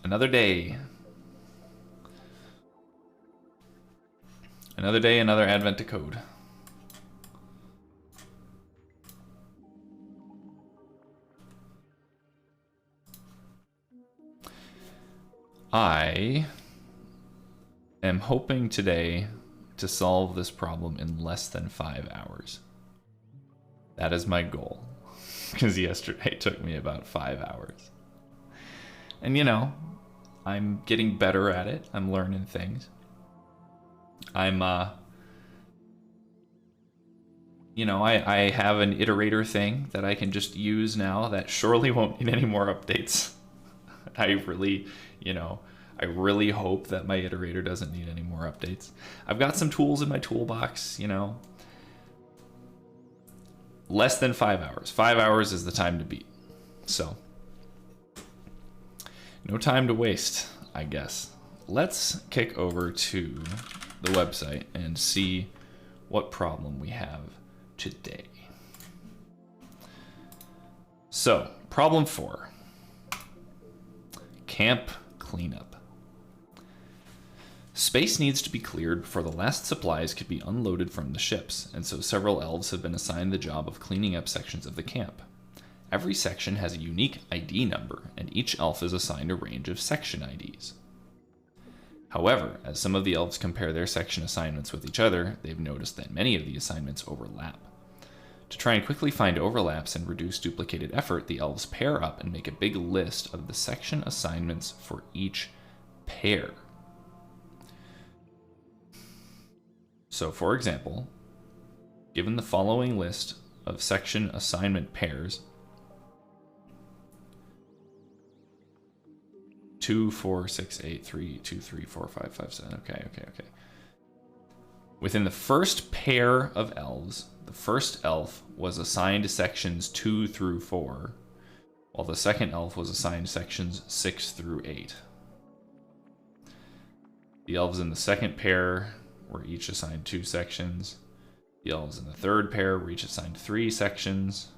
Another day. Another day, another advent to code. I am hoping today to solve this problem in less than 5 hours. That is my goal. Because yesterday it took me about 5 hours. And you know, I'm getting better at it. I'm learning things. I'm, you know, I have an iterator thing that I can just use now that surely won't need any more updates. I really, you know, I really hope that my iterator doesn't need any more updates. I've got some tools in my toolbox, you know. Less than 5 hours. 5 hours is the time to beat. So, no time to waste, I guess. Let's kick over to the website and see what problem we have today. So, problem 4. Camp cleanup. Space needs to be cleared before the last supplies could be unloaded from the ships, and so several elves have been assigned the job of cleaning up sections of the camp. Every section has a unique ID number, and each elf is assigned a range of section IDs. However, as some of the elves compare their section assignments with each other, they've noticed that many of the assignments overlap. To try and quickly find overlaps and reduce duplicated effort, the elves pair up and make a big list of the section assignments for each pair. So, for example, given the following list of section assignment pairs, 2, 4, 6, 8, 3, 2, 3, 4, 5, 5, 7. Okay. Within the first pair of elves, the first elf was assigned sections 2 through 4, while the second elf was assigned sections 6 through 8. The elves in the second pair were each assigned 2 sections. The elves in the third pair were each assigned 3 sections.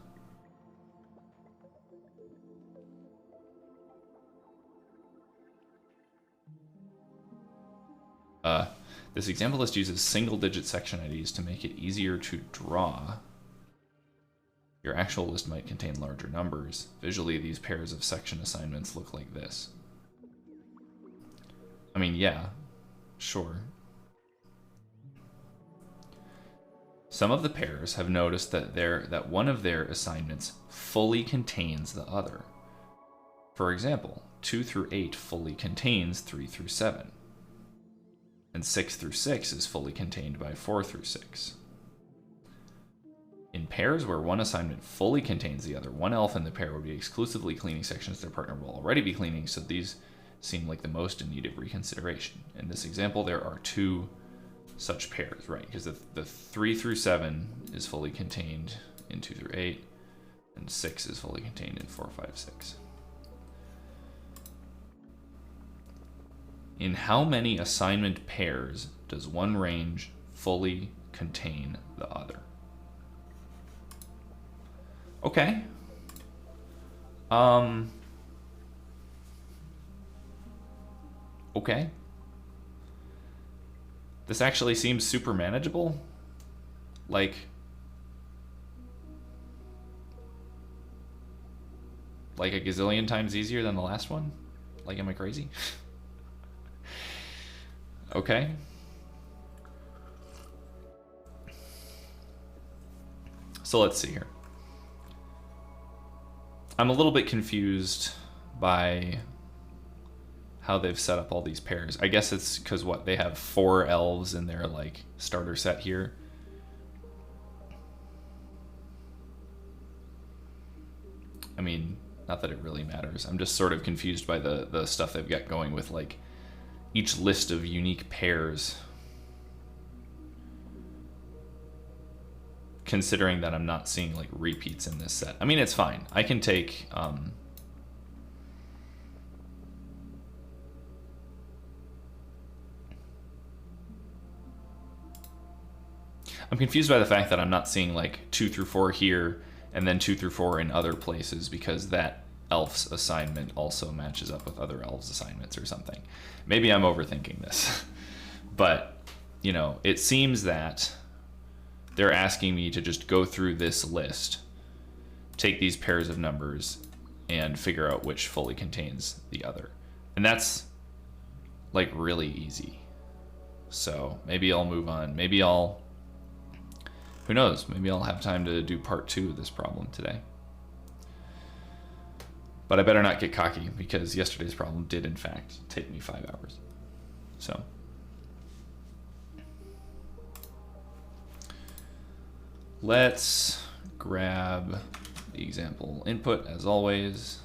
This example list uses single-digit section IDs to make it easier to draw. Your actual list might contain larger numbers. Visually, these pairs of section assignments look like this. I mean, yeah, sure. Some of the pairs have noticed that one of their assignments fully contains the other. For example, 2 through 8 fully contains 3 through 7. And 6 through 6 is fully contained by 4 through 6. In pairs where one assignment fully contains the other, one elf in the pair would be exclusively cleaning sections their partner will already be cleaning, so these seem like the most in need of reconsideration. In this example, there are 2 such pairs, right? Because the 3 through 7 is fully contained in 2 through 8, and 6 is fully contained in 4, 5, 6. In how many assignment pairs does one range fully contain the other? Okay. Okay. This actually seems super manageable. Like a gazillion times easier than the last one? Like, am I crazy? Okay. So let's see here. I'm a little bit confused by how they've set up all these pairs. I guess it's because what, they have 4 elves in their like starter set here. I mean, not that it really matters. I'm just sort of confused by the stuff they've got going with like each list of unique pairs, considering that I'm not seeing like repeats in this set. I mean, it's fine. I can take I'm confused by the fact that I'm not seeing like 2 through 4 here and then 2 through 4 in other places, because that elf's assignment also matches up with other elves' assignments or something. Maybe I'm overthinking this. But, you know, it seems that they're asking me to just go through this list, take these pairs of numbers, and figure out which fully contains the other. And that's like really easy. So maybe I'll move on. Maybe I'll, who knows, maybe I'll have time to do part 2 of this problem today. But I better not get cocky, because yesterday's problem did in fact take me 5 hours. So let's grab the example input as always.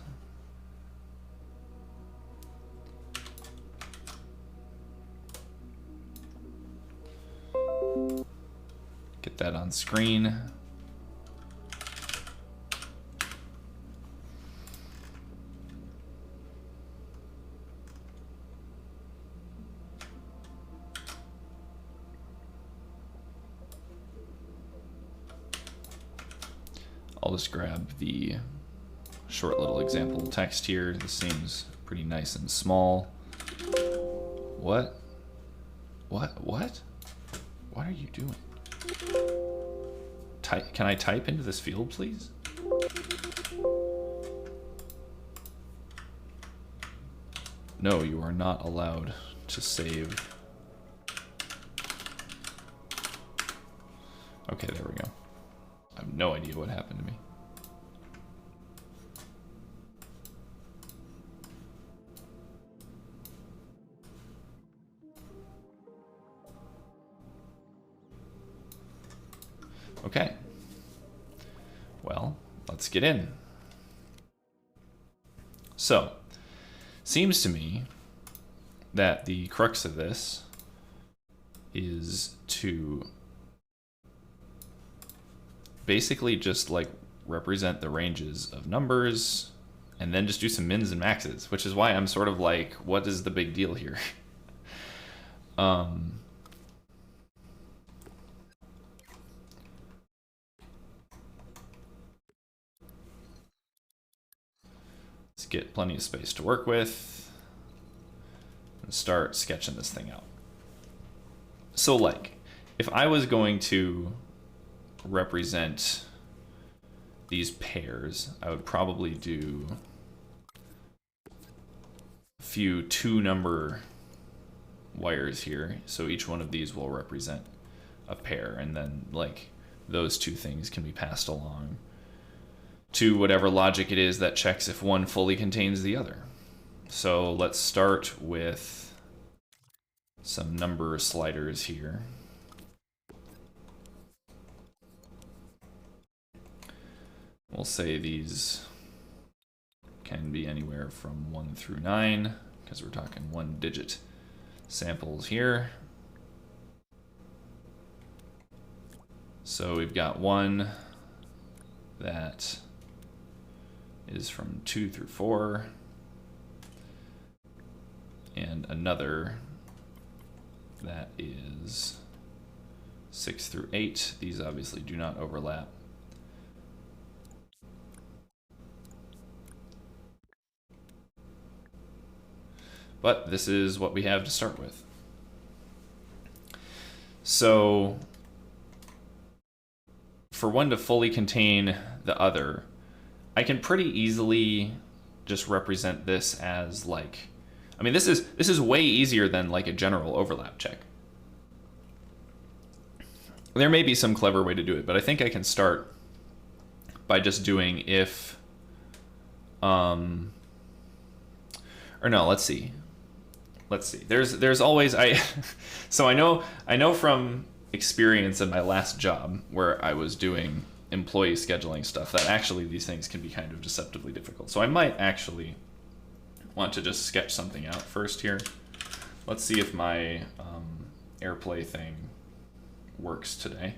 Get that on screen. I'll just grab the short little example text here. This seems pretty nice and small. What? What are you doing? Can I type into this field, please? No, you are not allowed to save. Okay, there we go. I have no idea what happened to me. Okay. Well, let's get in. So, seems to me that the crux of this is to basically just like represent the ranges of numbers and then just do some mins and maxes, which is why I'm sort of like, what is the big deal here? Let's get plenty of space to work with and start sketching this thing out. So like, if I was going to represent these pairs, I would probably do a few 2-number wires here. So each one of these will represent a pair, and then like those 2 things can be passed along to whatever logic it is that checks if one fully contains the other. So let's start with some number sliders here. We'll say these can be anywhere from 1 through 9, because we're talking 1-digit samples here. So we've got one that is from 2 through 4, and another that is 6 through 8. These obviously do not overlap. But this is what we have to start with. So for one to fully contain the other, I can pretty easily just represent this as like, I mean, this is way easier than like a general overlap check. There may be some clever way to do it, but I think I can start by just doing if, or no, let's see. There's always, so I know from experience in my last job where I was doing employee scheduling stuff that actually these things can be kind of deceptively difficult. So I might actually want to just sketch something out first here. Let's see if my AirPlay thing works today.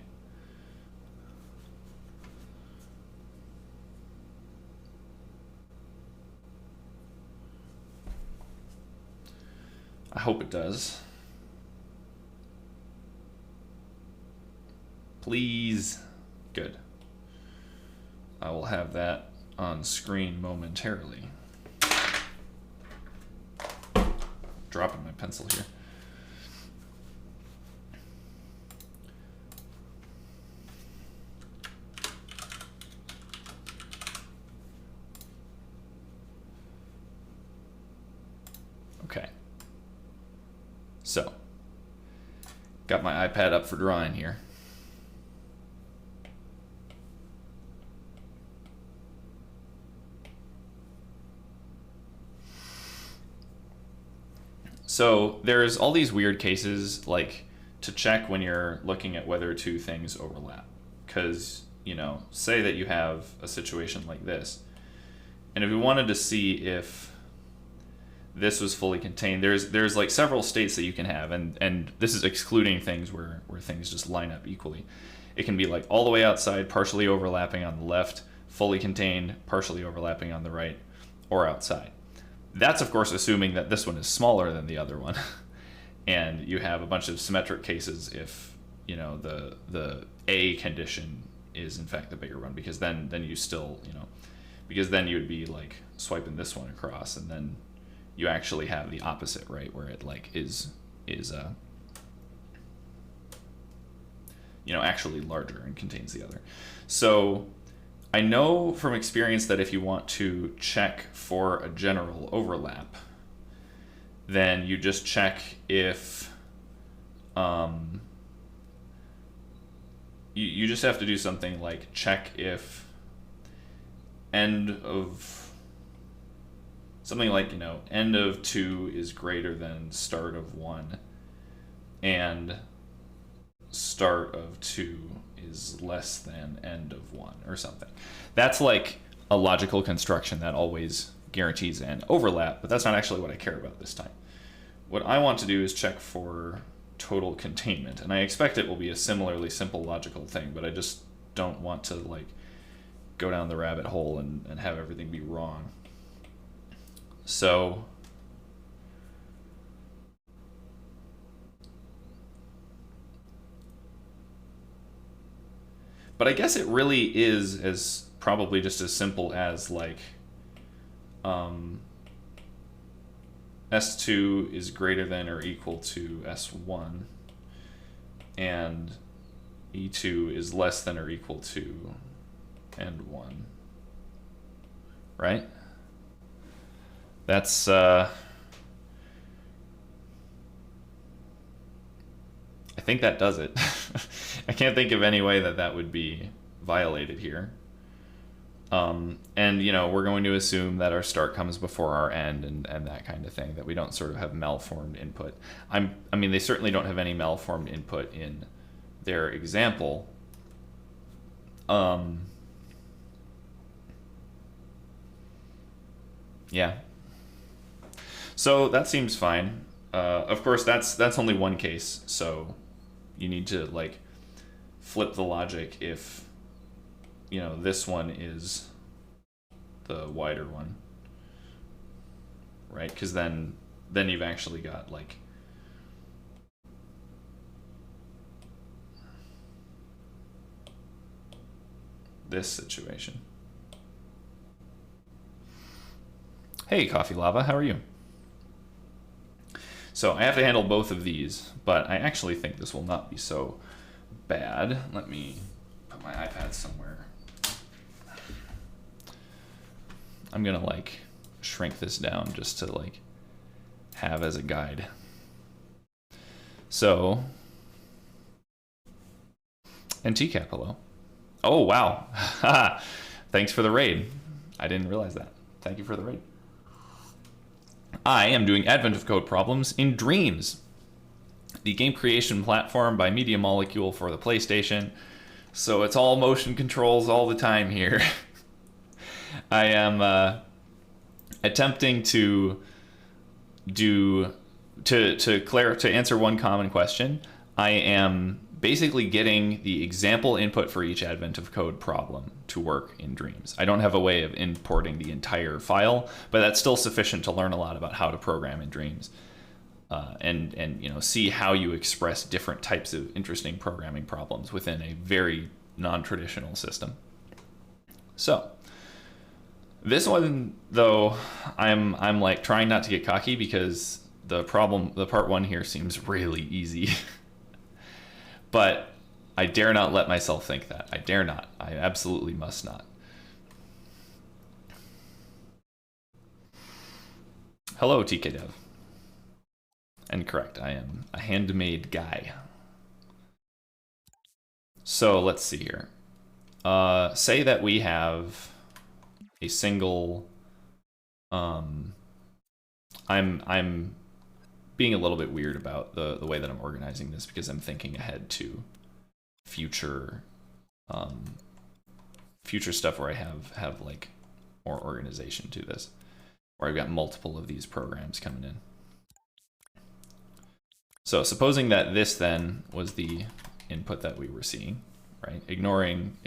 I hope it does. Please. Good. I will have that on screen momentarily. Dropping my pencil here. Okay. So, got my iPad up for drawing here. So there's all these weird cases, like to check when you're looking at whether two things overlap. Because, you know, say that you have a situation like this, and if we wanted to see if this was fully contained, there's like several states that you can have, and this is excluding things where things just line up equally. It can be like all the way outside, partially overlapping on the left, fully contained, partially overlapping on the right, or outside. That's, of course, assuming that this one is smaller than the other one. And you have a bunch of symmetric cases if, you know, the A condition is, in fact, the bigger one. Because then you still, you know, because then you would be, like, swiping this one across. And then you actually have the opposite, right? Where it, like, is you know, actually larger and contains the other. So I know from experience that if you want to check for a general overlap, then you just check if you just have to do something like check if end of something like, you know, end of 2 is greater than start of 1, and start of 2 is less than end of 1 or something. That's like a logical construction that always guarantees an overlap, but that's not actually what I care about this time. What I want to do is check for total containment, and I expect it will be a similarly simple logical thing, but I just don't want to like go down the rabbit hole and have everything be wrong. So but I guess it really is as probably just as simple as like S2 is greater than or equal to S1, and E2 is less than or equal to N1, right? That's I think that does it. I can't think of any way that that would be violated here. And, you know, we're going to assume that our start comes before our end and that kind of thing, that we don't sort of have malformed input. I mean, they certainly don't have any malformed input in their example. Yeah. So that seems fine. Of course, that's only one case, so you need to like flip the logic if, you know, this one is the wider one, right? Because then you've actually got like this situation. Hey, Coffee Lava, how are you? So I have to handle both of these, but I actually think this will not be so bad. Let me put my iPad somewhere. I'm gonna like shrink this down just to like have as a guide. So, and TCAP, hello. Oh, wow. Thanks for the raid. I didn't realize that. Thank you for the raid. I am doing Advent of Code problems in Dreams, the game creation platform by Media Molecule for the PlayStation. So it's all motion controls all the time here. I am attempting to answer one common question. I am basically getting the example input for each Advent of Code problem to work in Dreams. I don't have a way of importing the entire file, but that's still sufficient to learn a lot about how to program in Dreams, and you know, see how you express different types of interesting programming problems within a very non-traditional system. So This one, though, I'm like trying not to get cocky because the part one here seems really easy. But I dare not let myself think that. I dare not. I absolutely must not. Hello, TK Dev. And correct, I am a handmade guy. So let's see here. Say that we have a single. I'm being a little bit weird about the way that I'm organizing this because I'm thinking ahead to future future stuff where I have like more organization to this, where I've got multiple of these programs coming in. So supposing that this then was the input that we were seeing, right? Ignoring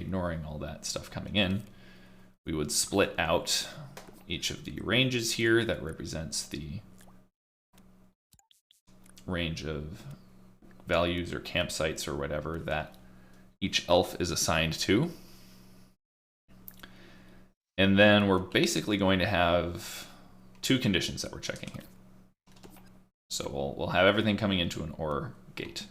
all that stuff coming in, we would split out each of the ranges here that represents the range of values or campsites or whatever that each elf is assigned to. And then we're basically going to have two conditions that we're checking here. So we'll have everything coming into an OR gate.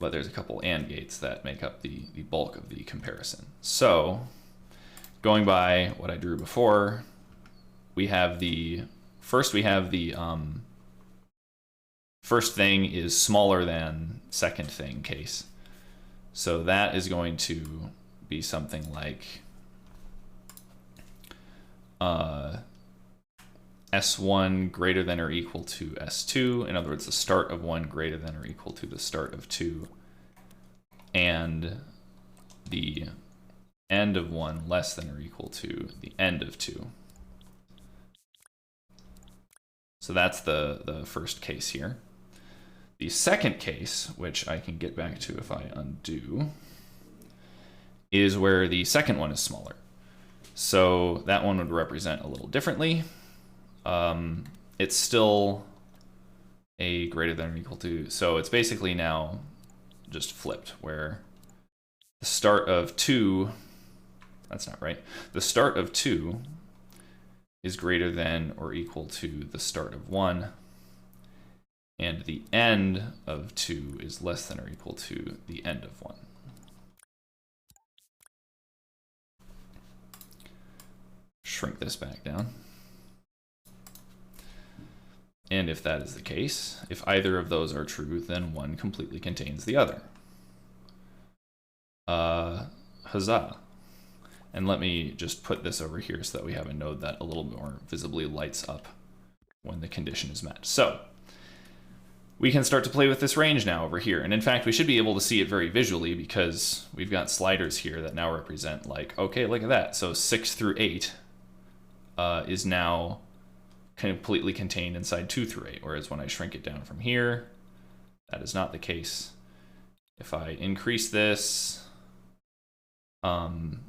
But there's a couple AND gates that make up the bulk of the comparison. So going by what I drew before, we have the first thing is smaller than second thing case. So that is going to be something like S1 greater than or equal to S2. In other words, the start of 1 greater than or equal to the start of 2. And the end of 1 less than or equal to the end of 2. So that's the first case here. The second case, which I can get back to if I undo, is where the second one is smaller. So that one would represent a little differently. It's still a greater than or equal to, so it's basically now just flipped, where the start of 2, that's not right, the start of 2 is greater than or equal to the start of 1, and the end of 2 is less than or equal to the end of 1. Shrink this back down. And if that is the case, if either of those are true, then one completely contains the other. Huzzah. And let me just put this over here so that we have a node that a little more visibly lights up when the condition is met. So we can start to play with this range now over here. And in fact, we should be able to see it very visually because we've got sliders here that now represent, like, okay, look at that. So 6 through 8 is now completely contained inside 2 through 8, whereas when I shrink it down from here, that is not the case. If I increase this, you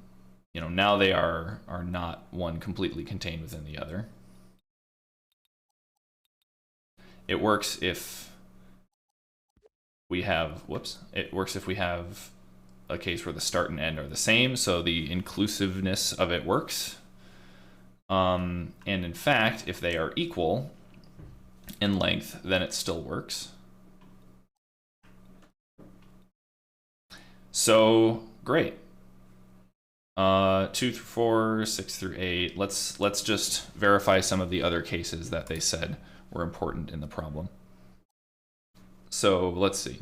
know, now they are not one completely contained within the other. It works if we have, it works if we have a case where the start and end are the same, so the inclusiveness of it works. And in fact, if they are equal in length, then it still works. So great. 2 through 4, 6 through 8. Let's just verify some of the other cases that they said were important in the problem. So let's see.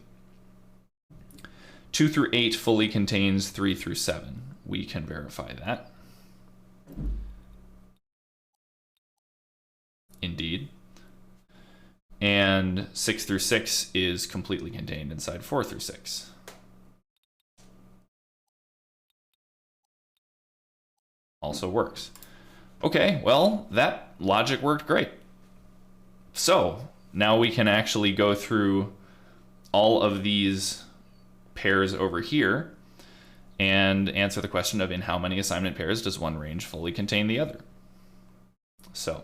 2 through 8 fully contains 3 through 7. We can verify that. Indeed. And 6 through 6 is completely contained inside 4 through 6. Also works. Okay, well, that logic worked great. So now we can actually go through all of these pairs over here and answer the question of in how many assignment pairs does one range fully contain the other. So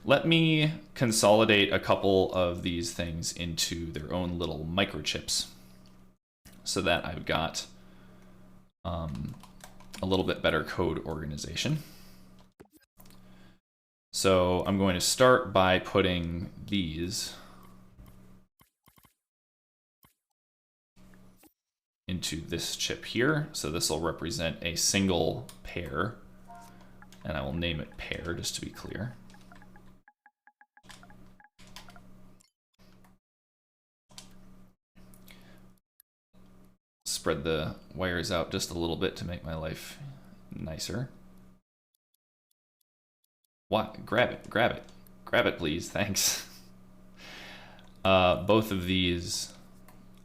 let me consolidate a couple of these things into their own little microchips so that I've got a little bit better code organization. So I'm going to start by putting these into this chip here. So this will represent a single pair, and I will name it pair just to be clear. Spread the wires out just a little bit to make my life nicer. What? Grab it, grab it. Grab it, please, thanks. Both of these,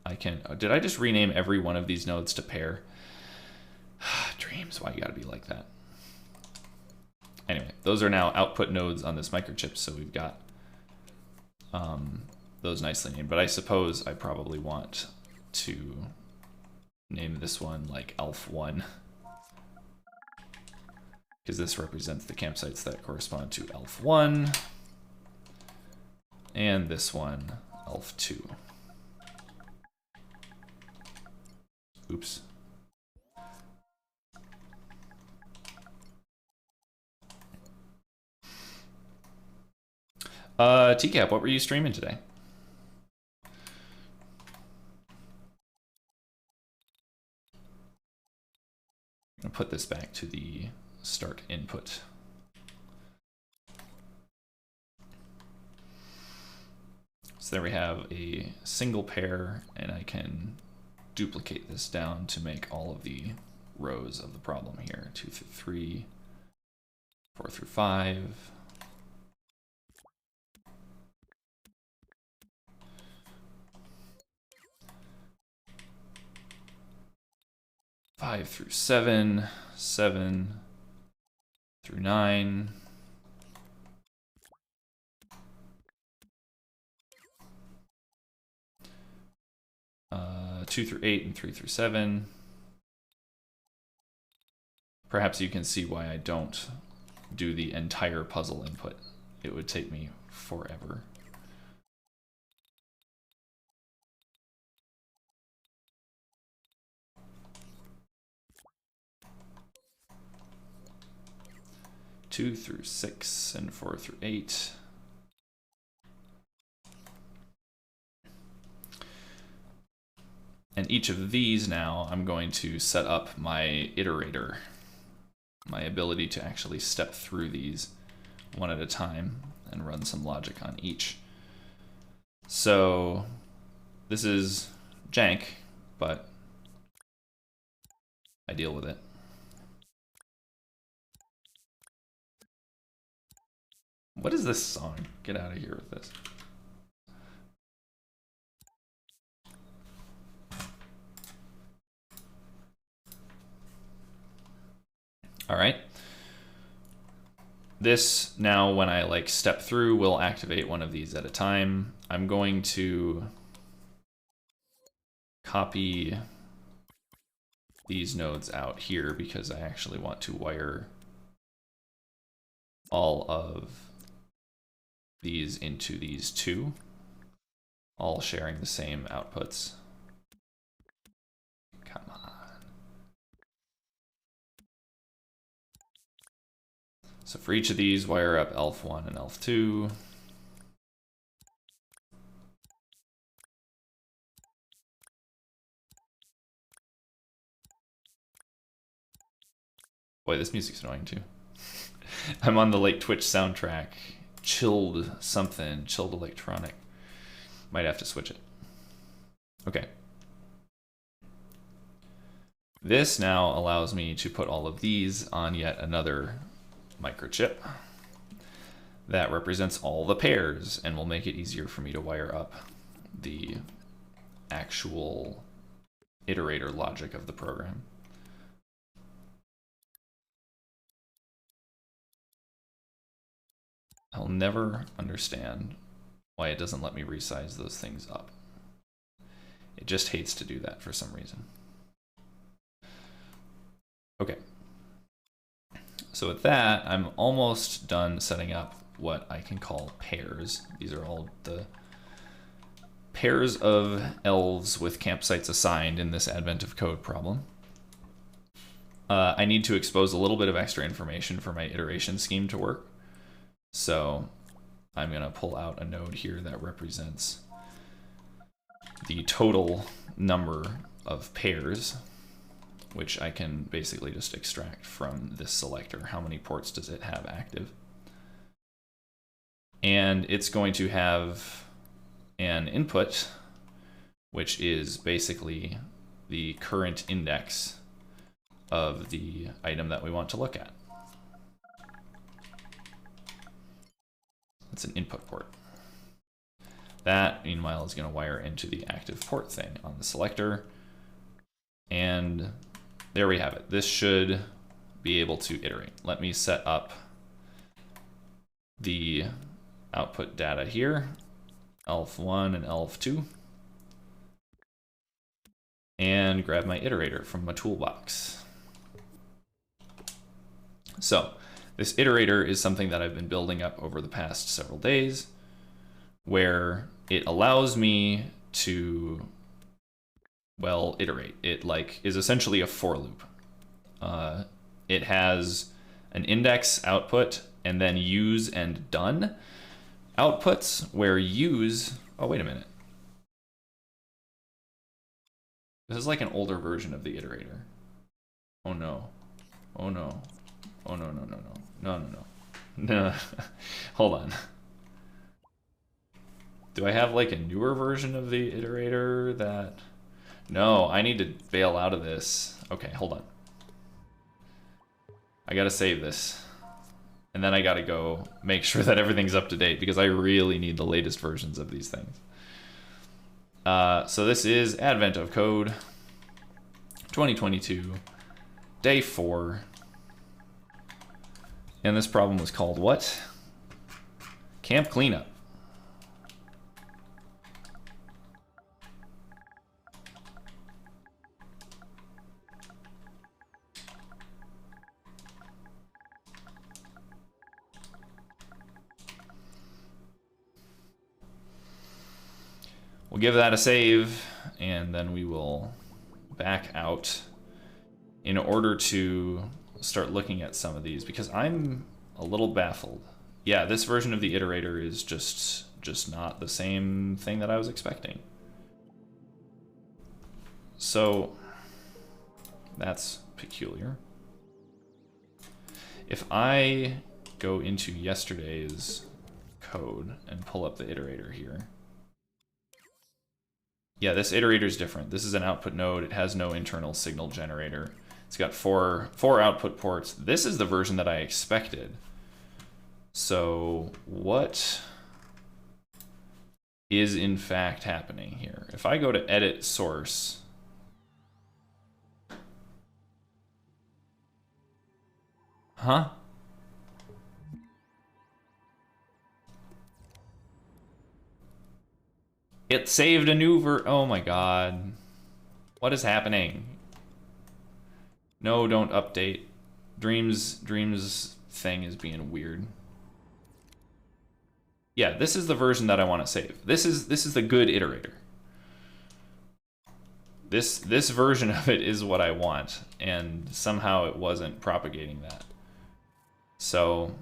I can, did I just rename every one of these nodes to pair? Dreams, why you gotta be like that? Anyway, those are now output nodes on this microchip, so we've got those nicely named. But I suppose I probably want to name this one like ELF1, because this represents the campsites that correspond to ELF1, and this one, ELF2. Oops. TCAP, what were you streaming today? I'm gonna put this back to the start input. So there we have a single pair, and I can duplicate this down to make all of the rows of the problem here. 2 through 3, 4 through 5. 5 through 7, 7 through 9. 2 through 8 and 3 through 7. Perhaps you can see why I don't do the entire puzzle input. It would take me forever. Two through 6 and 4 through 8. And each of these now, I'm going to set up my iterator, my ability to actually step through these one at a time and run some logic on each. So this is jank, but I deal with it. What is this song? Get out of here with this. All right. This now, when I like step through, will activate one of these at a time. I'm going to copy these nodes out here because I actually want to wire all of these into these two, all sharing the same outputs. Come on. So for each of these, wire up ELF1 and ELF2. Boy, this music's annoying too. I'm on the late Twitch soundtrack. Chilled something, chilled electronic. Might have to switch it. Okay. This now allows me to put all of these on yet another microchip that represents all the pairs and will make it easier for me to wire up the actual iterator logic of the program. I'll never understand why it doesn't let me resize those things up. It just hates to do that for some reason. Okay. So with that, I'm almost done setting up what I can call pairs. These are all the pairs of elves with campsites assigned in this Advent of Code problem. I need to expose a little bit of extra information for my iteration scheme to work. So I'm going to pull out a node here that represents the total number of pairs, which I can basically just extract from this selector. How many ports does it have active? And it's going to have an input, which is basically the current index of the item that we want to look at. It's an input port. That, meanwhile, is going to wire into the active port thing on the selector. And there we have it. This should be able to iterate. Let me set up the output data here, elf1 and elf2, and grab my iterator from my toolbox. So this iterator is something that I've been building up over the past several days, where it allows me to, well, iterate. It is essentially a for loop. It has an index output and then use and done outputs, where use, oh, wait a minute. This is like an older version of the iterator. Oh no. Oh no. Oh no, no, no, no. No, no, no. No. Hold on. Do I have like a newer version of the iterator that... No, I need to bail out of this. Okay, hold on. I gotta save this. And then I gotta go make sure that everything's up to date, because I really need the latest versions of these things. So this is Advent of Code 2022, day 4. And this problem was called what? Camp Cleanup. We'll give that a save, and then we will back out in order to start looking at some of these, because I'm a little baffled. Yeah, this version of the iterator is just not the same thing that I was expecting. So that's peculiar. If I go into yesterday's code and pull up the iterator here, yeah, this iterator is different. This is an output node. It has no internal signal generator. It's got four output ports. This is the version that I expected. So what is in fact happening here? If I go to edit source, huh? It saved a new oh my god. What is happening? No, don't update. Dreams thing is being weird. Yeah, this is the version that I want to save. This is the good iterator. This version of it is what I want, and somehow it wasn't propagating that. So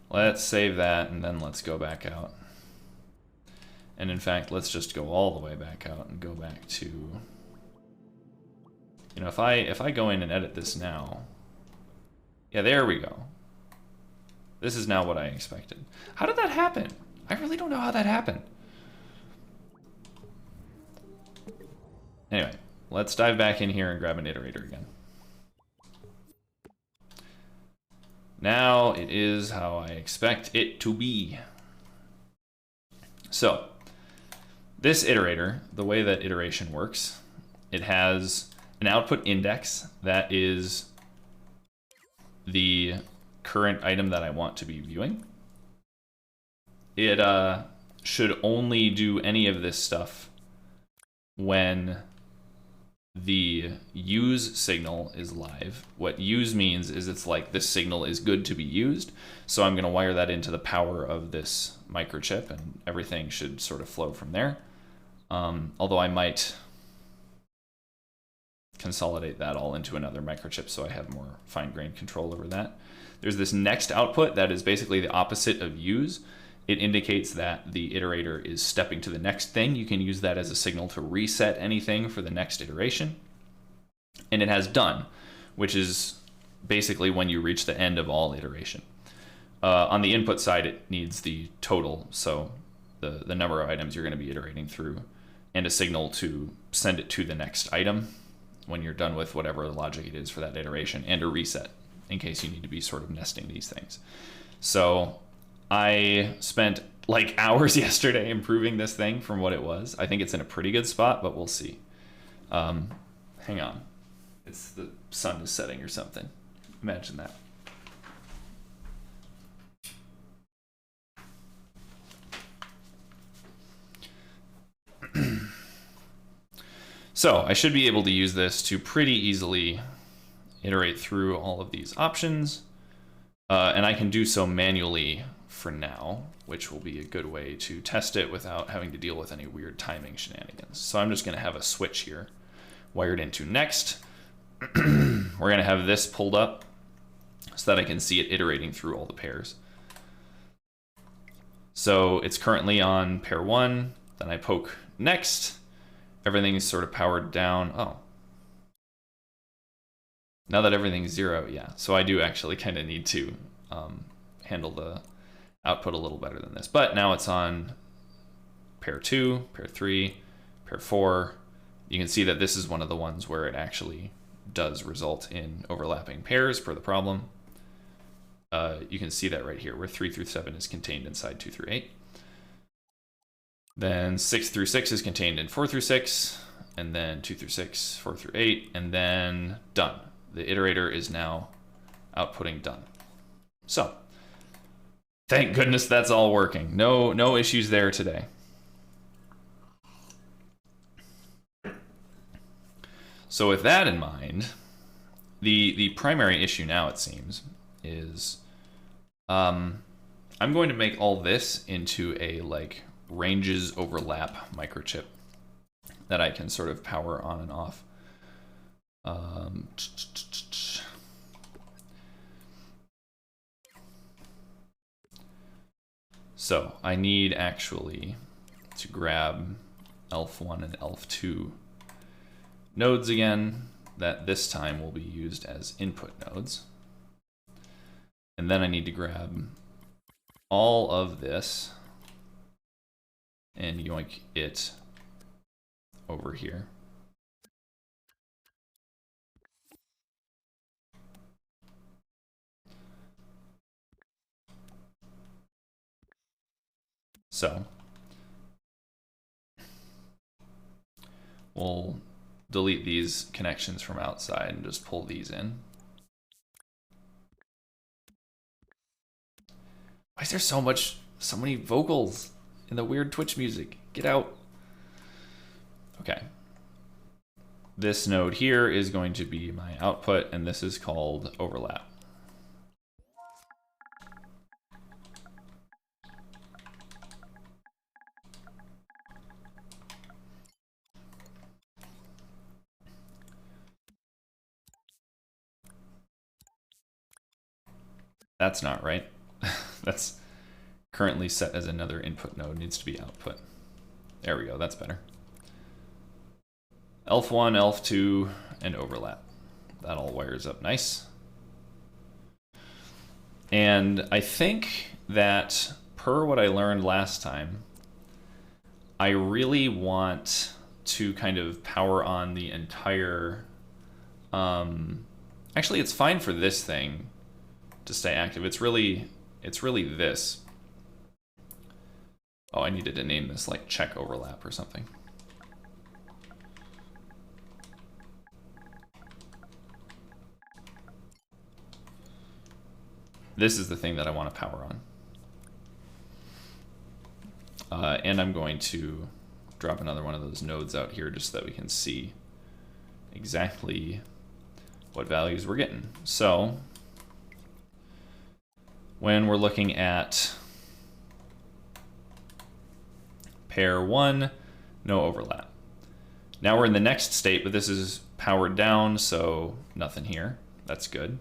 let's save that, and then let's go back out. And in fact, let's just go all the way back out and go back to, you know, if I go in and edit this now, yeah, there we go. This is now what I expected. How did that happen? I really don't know how that happened. Anyway, let's dive back in here and grab an iterator again. Now it is how I expect it to be. So this iterator, the way that iteration works, it has an output index that is the current item that I want to be viewing. It should only do any of this stuff when the use signal is live. What use means is it's like this signal is good to be used. So I'm going to wire that into the power of this microchip, and everything should sort of flow from there. Although I might consolidate that all into another microchip so I have more fine-grained control over that. There's this next output that is basically the opposite of use. It indicates that the iterator is stepping to the next thing. You can use that as a signal to reset anything for the next iteration. And it has done, which is basically when you reach the end of all iteration. On the input side, it needs the total, so the number of items you're going to be iterating through, and a signal to send it to the next item when you're done with whatever the logic it is for that iteration, and a reset in case you need to be sort of nesting these things. So I spent like hours yesterday improving this thing from what it was. I think it's in a pretty good spot, but we'll see. Hang on. It's the sun is setting or something. Imagine that. So I should be able to use this to pretty easily iterate through all of these options. And I can do so manually for now, which will be a good way to test it without having to deal with any weird timing shenanigans. So I'm just going to have a switch here wired into next. We're going to have this pulled up so that I can see it iterating through all the pairs. So it's currently on pair 1, then I poke next. Everything is sort of powered down. Oh. Now that everything's 0, yeah. So I do actually kind of need to handle the output a little better than this. But now it's on pair 2, pair 3, pair 4. You can see that this is one of the ones where it actually does result in overlapping pairs per the problem. You can see that right here, where 3 through 7 is contained inside 2 through 8. Then 6 through 6 is contained in 4 through 6, and then 2 through 6, 4 through 8, and then done. The iterator is now outputting done. So, thank goodness that's all working. No issues there today. So with that in mind, the primary issue now, it seems, is I'm going to make all this into a like ranges overlap microchip that I can sort of power on and off. So I need actually to grab ELF1 and ELF2 nodes again, that this time will be used as input nodes. And then I need to grab all of this and yoink it over here. So we'll delete these connections from outside and just pull these in. Why is there so many vocals in the weird Twitch music? Get out. Okay. This node here is going to be my output, and this is called overlap. That's not right. That's currently set as another input node, needs to be output. There we go, that's better. ELF1, ELF2, and overlap. That all wires up nice. And I think that per what I learned last time, I really want to kind of power on the entire, actually it's fine for this thing to stay active. It's really this. Oh, I needed to name this like check overlap or something. This is the thing that I want to power on. And I'm going to drop another one of those nodes out here just so that we can see exactly what values we're getting. So when we're looking at pair 1, no overlap. Now we're in the next state, but this is powered down, so nothing here. That's good.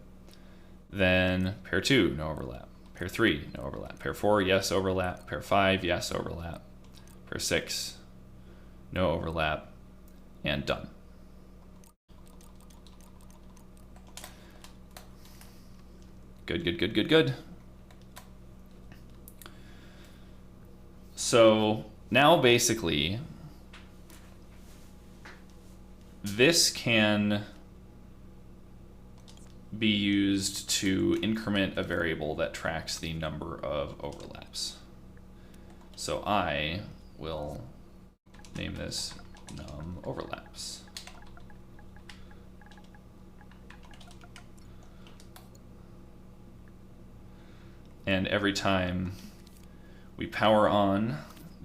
Then pair 2, no overlap. Pair 3, no overlap. Pair 4, yes, overlap. Pair 5, yes, overlap. Pair 6, no overlap. And done. Good, good, good, good, good. So now basically, this can be used to increment a variable that tracks the number of overlaps. So I will name this num overlaps. And every time we power on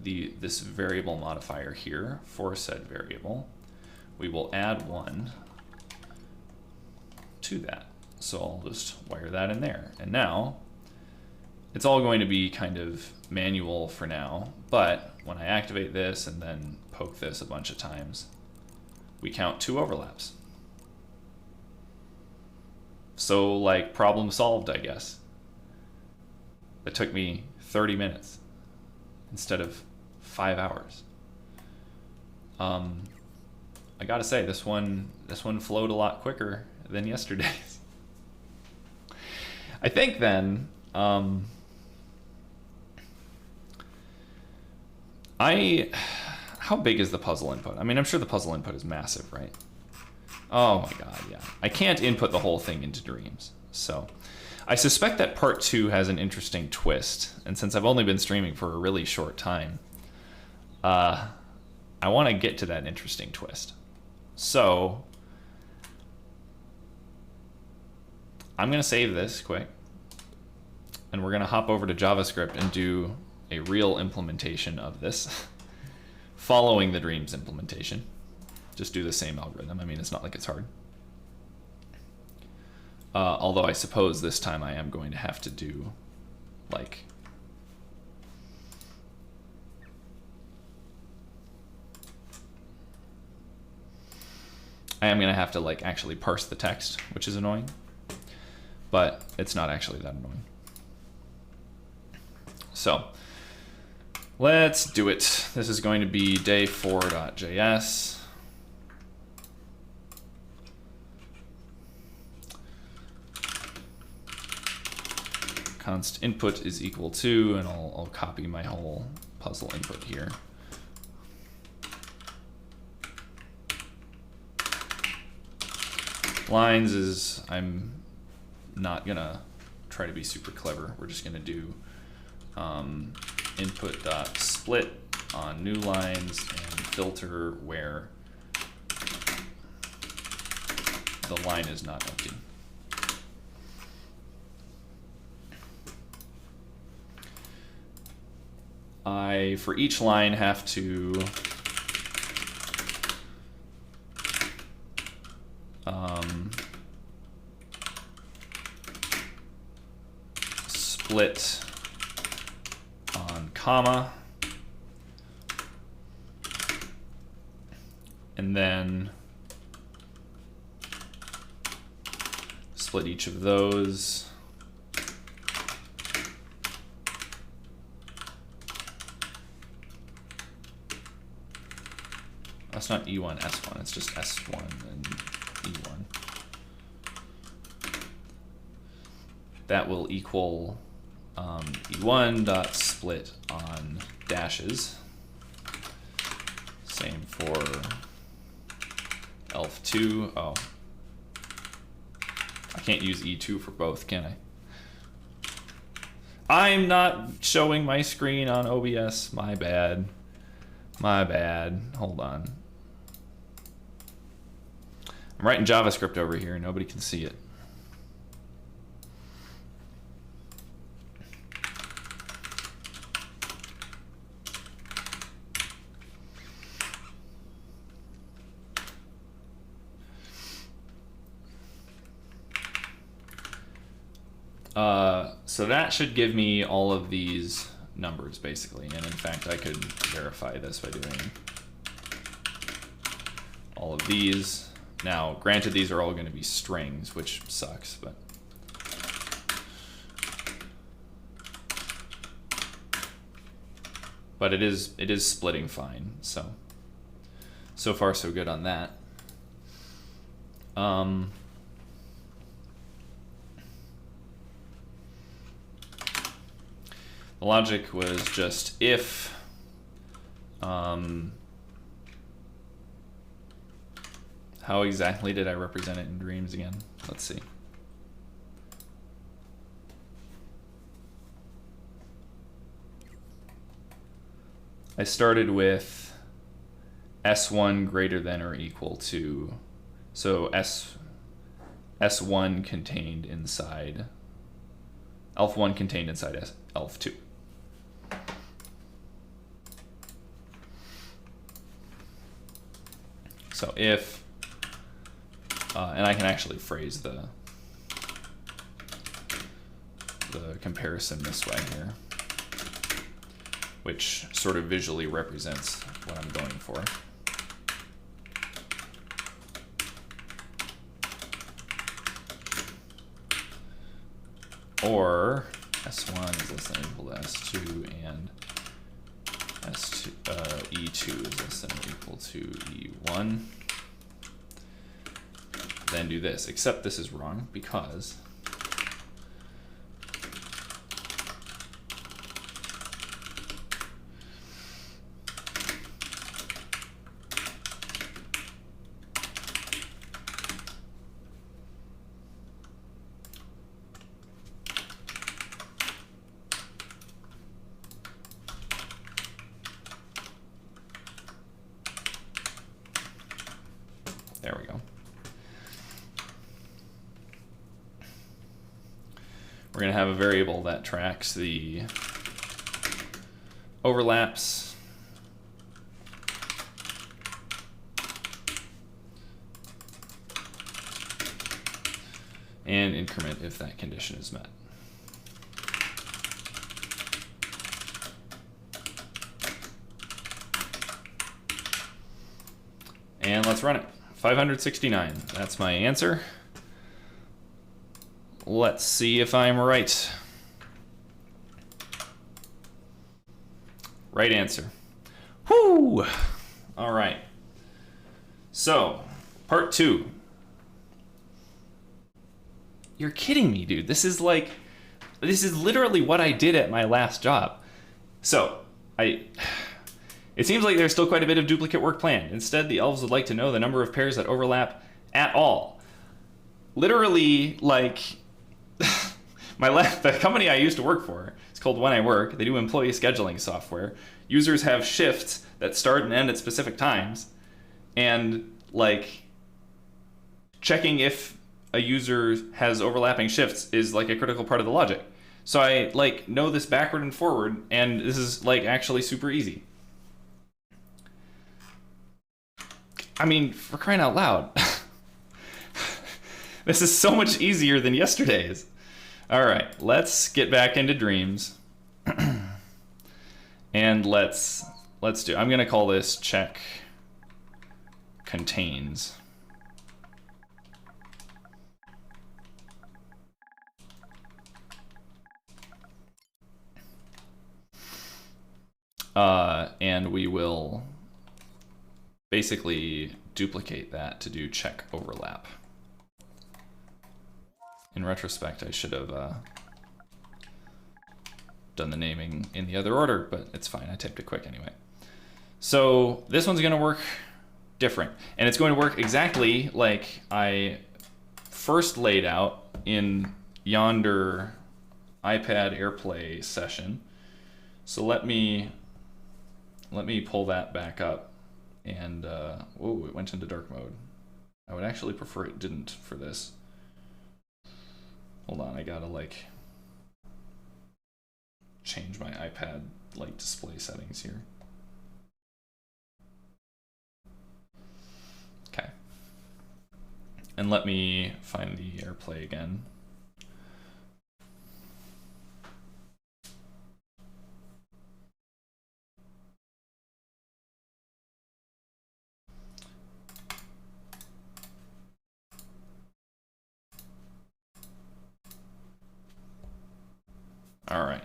this variable modifier here for said variable, we will add 1 to that. So I'll just wire that in there. And now it's all going to be kind of manual for now, but when I activate this and then poke this a bunch of times, we count 2 overlaps. So like problem solved, I guess. It took me 30 minutes instead of 5 hours. I gotta say, this one flowed a lot quicker than yesterday's. I think then, how big is the puzzle input? I mean, I'm sure the puzzle input is massive, right? Oh my god, yeah. I can't input the whole thing into Dreams. So I suspect that part 2 has an interesting twist. And since I've only been streaming for a really short time, I want to get to that interesting twist. So I'm going to save this quick, and we're going to hop over to JavaScript and do a real implementation of this following the Dreams implementation. Just do the same algorithm. I mean, it's not like it's hard. Although I suppose this time I am going to have to do like actually parse the text, which is annoying, but it's not actually that annoying. So let's do it. This is going to be day4.js. Const input is equal to, and I'll copy my whole puzzle input here. Lines is, I'm not gonna try to be super clever. We're just gonna do input.split on new lines and filter where the line is not empty. I, for each line, have to split on comma, and then split each of those. That's not E1, S1, it's just S1 and E1. That will equal E1 dot split on dashes. Same for elf2. Oh, I can't use E2 for both, can I? I'm not showing my screen on OBS, my bad. My bad, hold on. I'm writing JavaScript over here, nobody can see it. So that should give me all of these numbers basically. And in fact, I could verify this by doing all of these. Now, granted, these are all going to be strings, which sucks, but it is splitting fine. So far so good on that. The logic was just if how exactly did I represent it in Dreams again? Let's see. I started with S1 greater than or equal to, so S1 contained inside, ELF1 contained inside ELF2. So if, and I can actually phrase the comparison this way here, which sort of visually represents what I'm going for. Or S1 is less than or equal to S2 and S2, E2 is less than or equal to E1. Then do this, except this is wrong because there we go. We're going to have a variable that tracks the overlaps and increment if that condition is met. And let's run it. 569, that's my answer. Let's see if I'm right. Right answer. Whoo! All right. So, part 2. You're kidding me, dude. This is literally what I did at my last job. So, it seems like there's still quite a bit of duplicate work planned. Instead, the elves would like to know the number of pairs that overlap at all. Literally, like, the company I used to work for, it's called When I Work. They do employee scheduling software. Users have shifts that start and end at specific times. And, like, checking if a user has overlapping shifts is, like, a critical part of the logic. So I, like, know this backward and forward, and this is, like, actually super easy. I mean, for crying out loud. This is so much easier than yesterday's. All right, let's get back into Dreams. And let's do, I'm gonna call this check contains. And we will basically duplicate that to do check overlap. In retrospect, I should have done the naming in the other order, but it's fine. I typed it quick anyway. So this one's going to work different, and it's going to work exactly like I first laid out in yonder iPad AirPlay session. So let me pull that back up, and whoa, it went into dark mode. I would actually prefer it didn't for this. Hold on, I gotta like change my iPad like display settings here. Okay. And let me find the AirPlay again. All right.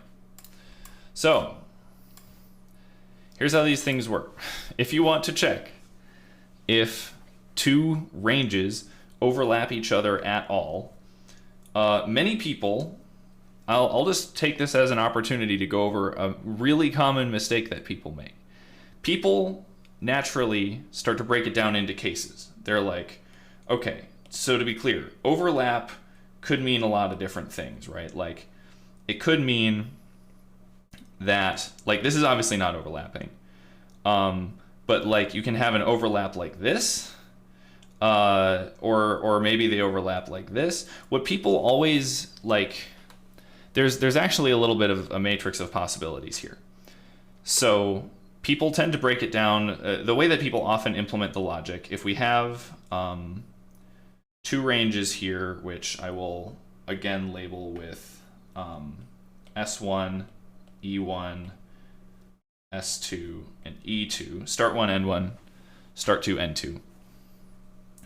So here's how these things work. If you want to check if two ranges overlap each other at all, many people, I'll just take this as an opportunity to go over a really common mistake that people make. People naturally start to break it down into cases. They're like, okay, so to be clear, overlap could mean a lot of different things, right? Like, it could mean that, like, this is obviously not overlapping, but like you can have an overlap like this, or maybe they overlap like this. What people always like, there's actually a little bit of a matrix of possibilities here. So people tend to break it down, the way that people often implement the logic. If we have two ranges here, which I will again label with S1, E1, S2, and E2, start 1, end 1, start 2, end 2.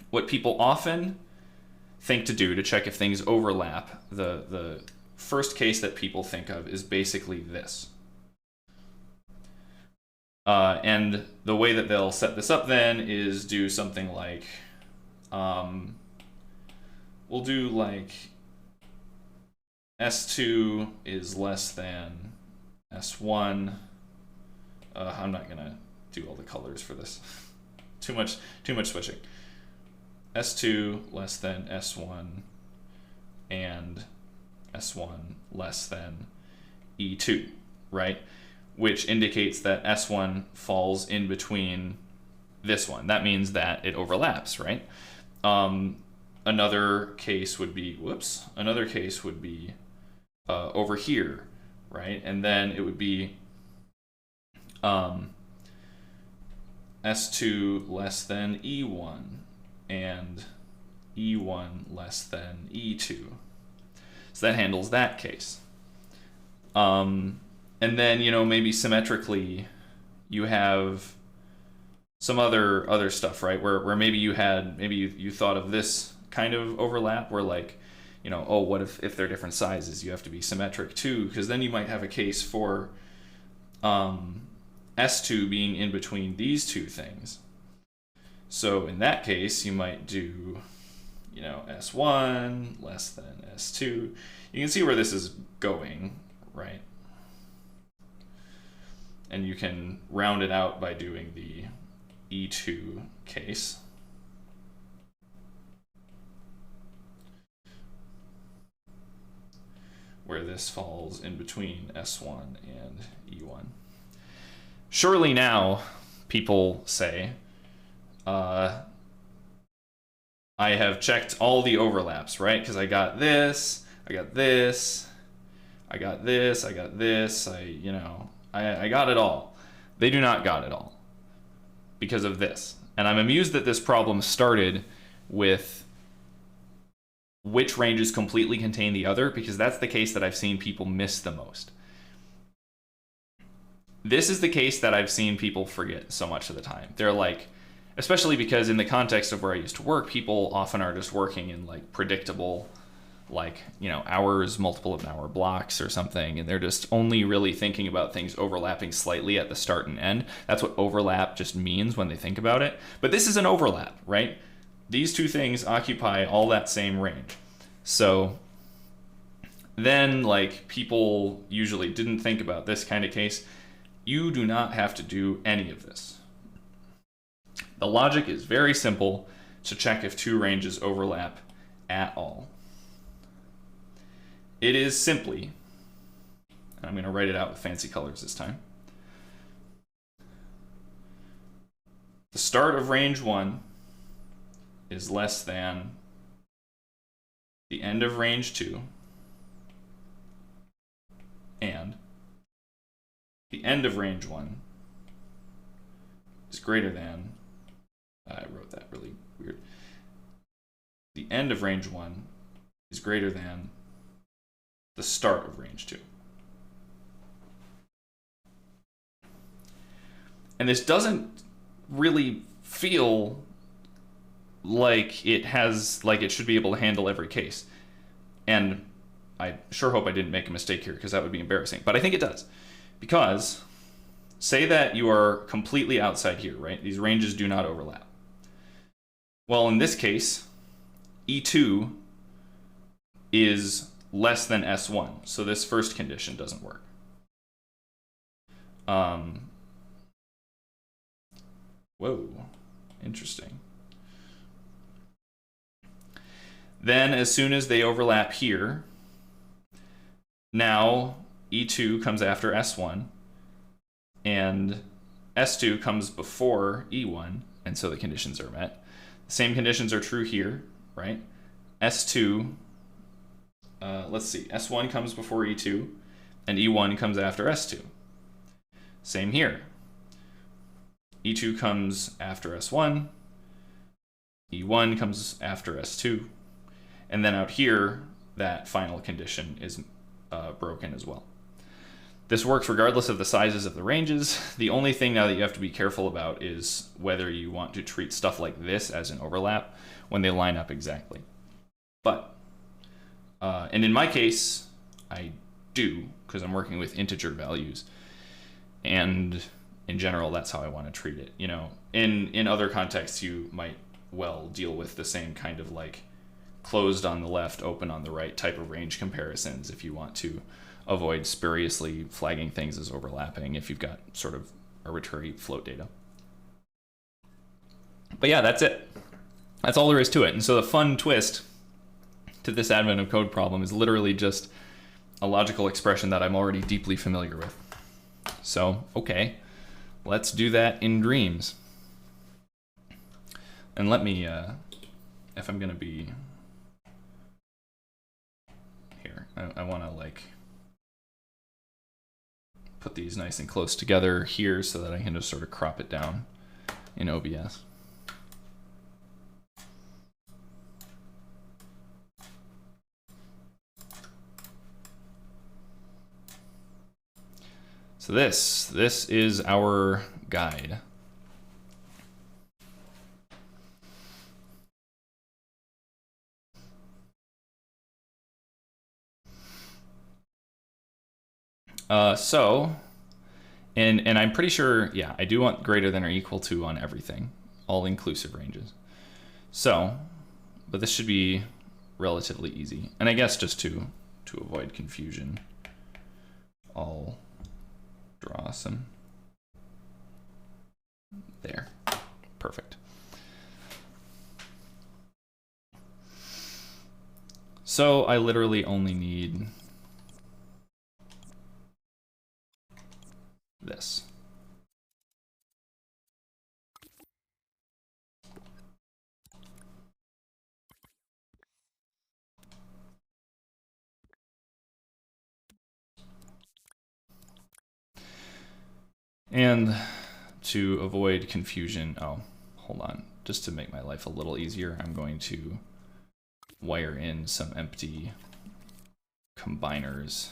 What people often think to do to check if things overlap, the first case that people think of is basically this. And the way that they'll set this up then is do something like, we'll do like S2 is less than S1. I'm not gonna do all the colors for this. Too much switching. S2 less than S1 and S1 less than E2, right? Which indicates that S1 falls in between this one. That means that it overlaps, right? Another case would be, over here, right? And then it would be S2 less than E1 and E1 less than E2. So that handles that case. And then, maybe symmetrically you have some other stuff, right? Where maybe you thought of this kind of overlap where, like, oh, what if they're different sizes? You have to be symmetric too, because then you might have a case for S2 being in between these two things. So in that case, you might do, S1 less than S2. You can see where this is going, right? And you can round it out by doing the E2 case. Where this falls in between S1 and E1. Surely now, people say, I have checked all the overlaps, right? Because I got this, I got this, I got this, I got this, I got it all. They do not got it all because of this. And I'm amused that this problem started with which ranges completely contain the other, because that's the case that I've seen people miss the most. This is the case that I've seen people forget so much of the time. They're like, especially because in the context of where I used to work, people often are just working in like predictable, like, hours, multiple of an hour blocks or something, and they're just only really thinking about things overlapping slightly at the start and end. That's what overlap just means when they think about it. But this is an overlap, right? These two things occupy all that same range. So then, like, people usually didn't think about this kind of case. You do not have to do any of this. The logic is very simple to check if two ranges overlap at all. It is simply, and I'm going to write it out with fancy colors this time, the start of range 1 is less than the end of range 2, and the end of range 1 is greater than, I wrote that really weird, the end of range 1 is greater than the start of range 2. And this doesn't really feel like it should be able to handle every case. And I sure hope I didn't make a mistake here because that would be embarrassing. But I think it does. Because say that you are completely outside here, right? These ranges do not overlap. Well, in this case, E2 is less than S1. So this first condition doesn't work. Whoa, interesting. Then as soon as they overlap here, now E2 comes after S1 and S2 comes before E1, and so the conditions are met. The same conditions are true here, right? S2, let's see, S1 comes before E2 and E1 comes after S2. Same here. E2 comes after S1, E1 comes after S2, and then out here, that final condition is broken as well. This works regardless of the sizes of the ranges. The only thing now that you have to be careful about is whether you want to treat stuff like this as an overlap when they line up exactly. But, and in my case, I do, because I'm working with integer values. And in general, that's how I want to treat it. You know, in other contexts, you might well deal with the same kind of like closed on the left, open on the right type of range comparisons if you want to avoid spuriously flagging things as overlapping if you've got sort of arbitrary float data. But yeah, that's it. That's all there is to it. And so the fun twist to this advent of code problem is literally just a logical expression that I'm already deeply familiar with. So, okay, let's do that in dreams. And let me, if I'm gonna be here, I wanna like put these nice and close together here so that I can just sort of crop it down in OBS. So this is our guide. And I'm pretty sure, yeah, I do want greater than or equal to on everything, all inclusive ranges. So, but this should be relatively easy. And I guess just to avoid confusion, I'll draw some there. Perfect. So I literally only need this. And to avoid confusion, oh, hold on. Just to make my life a little easier, I'm going to wire in some empty combiners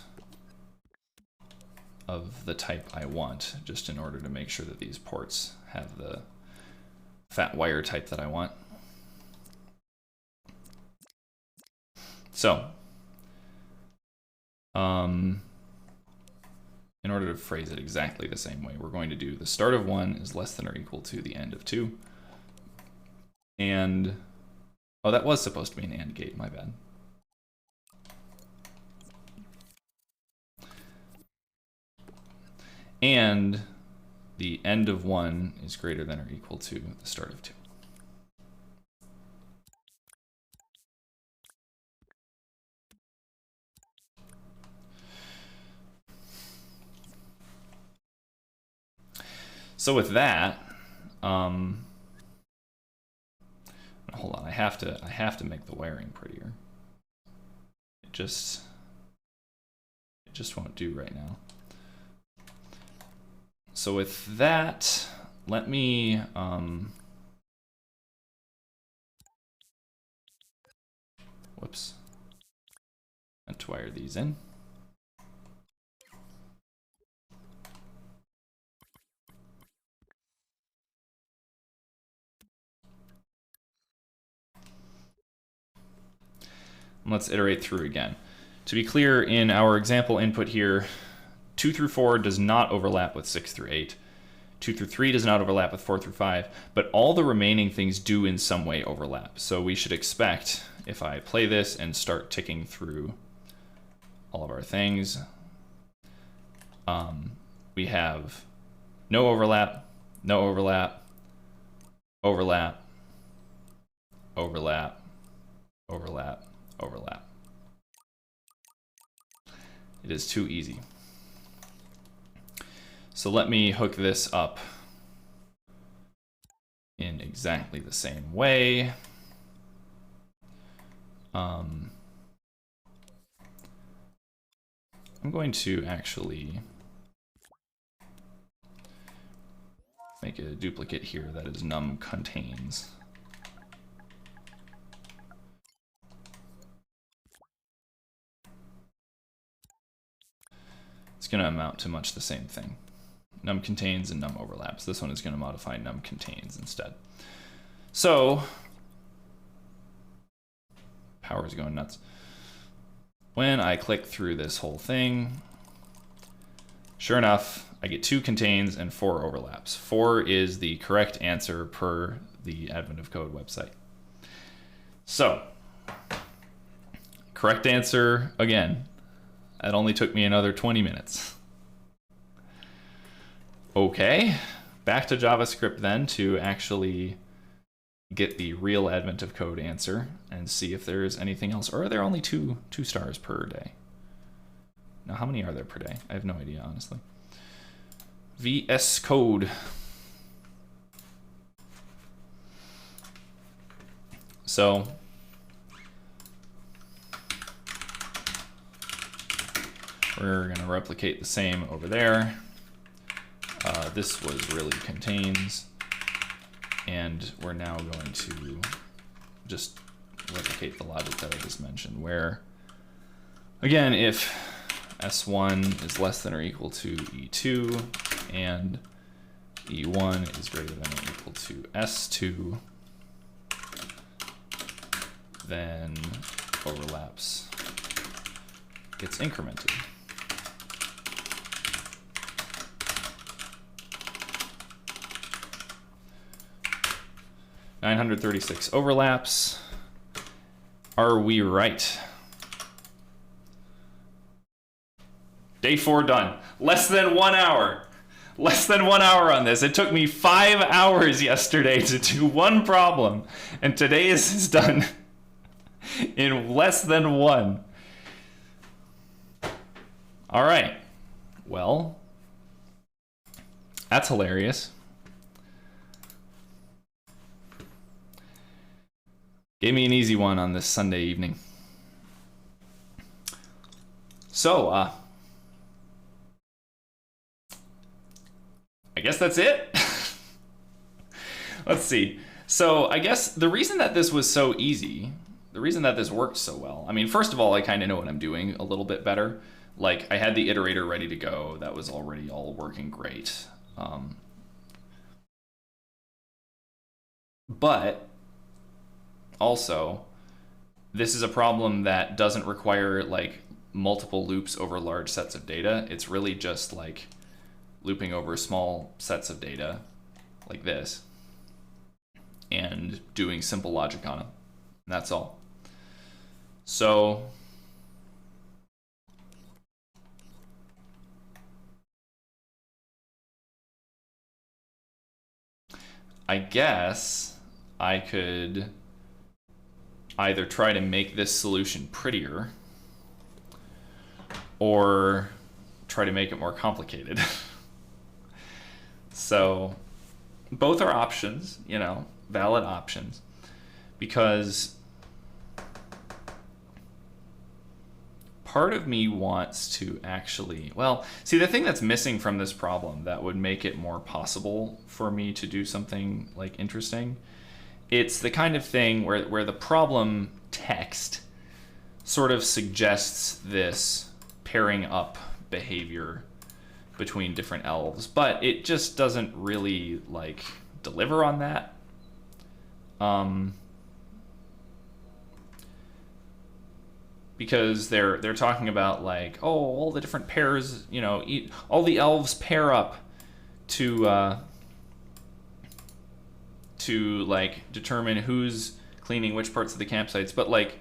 of the type I want, just in order to make sure that these ports have the fat wire type that I want. So, in order to phrase it exactly the same way, we're going to do the start of 1 is less than or equal to the end of 2. And, oh, that was supposed to be an AND gate, my bad. And the end of 1 is greater than or equal to the start of 2. So with that, hold on, I have to make the wiring prettier. It just won't do right now. So with that, let me whoops. Let's wire these in. Let's iterate through again. To be clear, in our example input here, 2 through 4 does not overlap with 6 through 8. 2 through 3 does not overlap with 4 through 5, but all the remaining things do in some way overlap. So we should expect, if I play this and start ticking through all of our things, we have no overlap, no overlap, overlap, overlap, overlap, overlap. It is too easy. So let me hook this up in exactly the same way. I'm going to actually make a duplicate here that is num contains. It's going to amount to much the same thing. Num contains and num overlaps. This one is going to modify num contains instead. So, power is going nuts. When I click through this whole thing, sure enough, I get 2 contains and 4 overlaps. 4 is the correct answer per the Advent of Code website. So, correct answer again. That only took me another 20 minutes. Okay, back to JavaScript then to actually get the real Advent of Code answer and see if there's anything else. Or are there only two stars per day? Now, how many are there per day? I have no idea, honestly. VS Code. So, we're going to replicate the same over there. This was really contains. And we're now going to just replicate the logic that I just mentioned, where, again, if S1 is less than or equal to E2 and E1 is greater than or equal to S2, then overlaps gets incremented. (936) overlaps. Are we right? Day 4 done. Less than 1 hour. Less than 1 hour on this. It took me 5 hours yesterday to do one problem, and today is done in less than 1. All right. Well, that's hilarious. Gave me an easy one on this Sunday evening. So, I guess that's it. Let's see. So I guess the reason that this was so easy, the reason that this worked so well, I mean, first of all, I kind of know what I'm doing a little bit better. Like, I had the iterator ready to go. That was already all working great. But also, this is a problem that doesn't require like multiple loops over large sets of data. It's really just like looping over small sets of data like this and doing simple logic on them. And that's all. So I guess I could either try to make this solution prettier or try to make it more complicated. So both are options, you know, valid options, because part of me wants to actually, well, see, the thing that's missing from this problem that would make it more possible for me to do something like interesting, it's the kind of thing where the problem text sort of suggests this pairing up behavior between different elves, but it just doesn't really like deliver on that. because they're talking about like, oh, all the different pairs, you know, all the elves pair up to like determine who's cleaning which parts of the campsites. But like,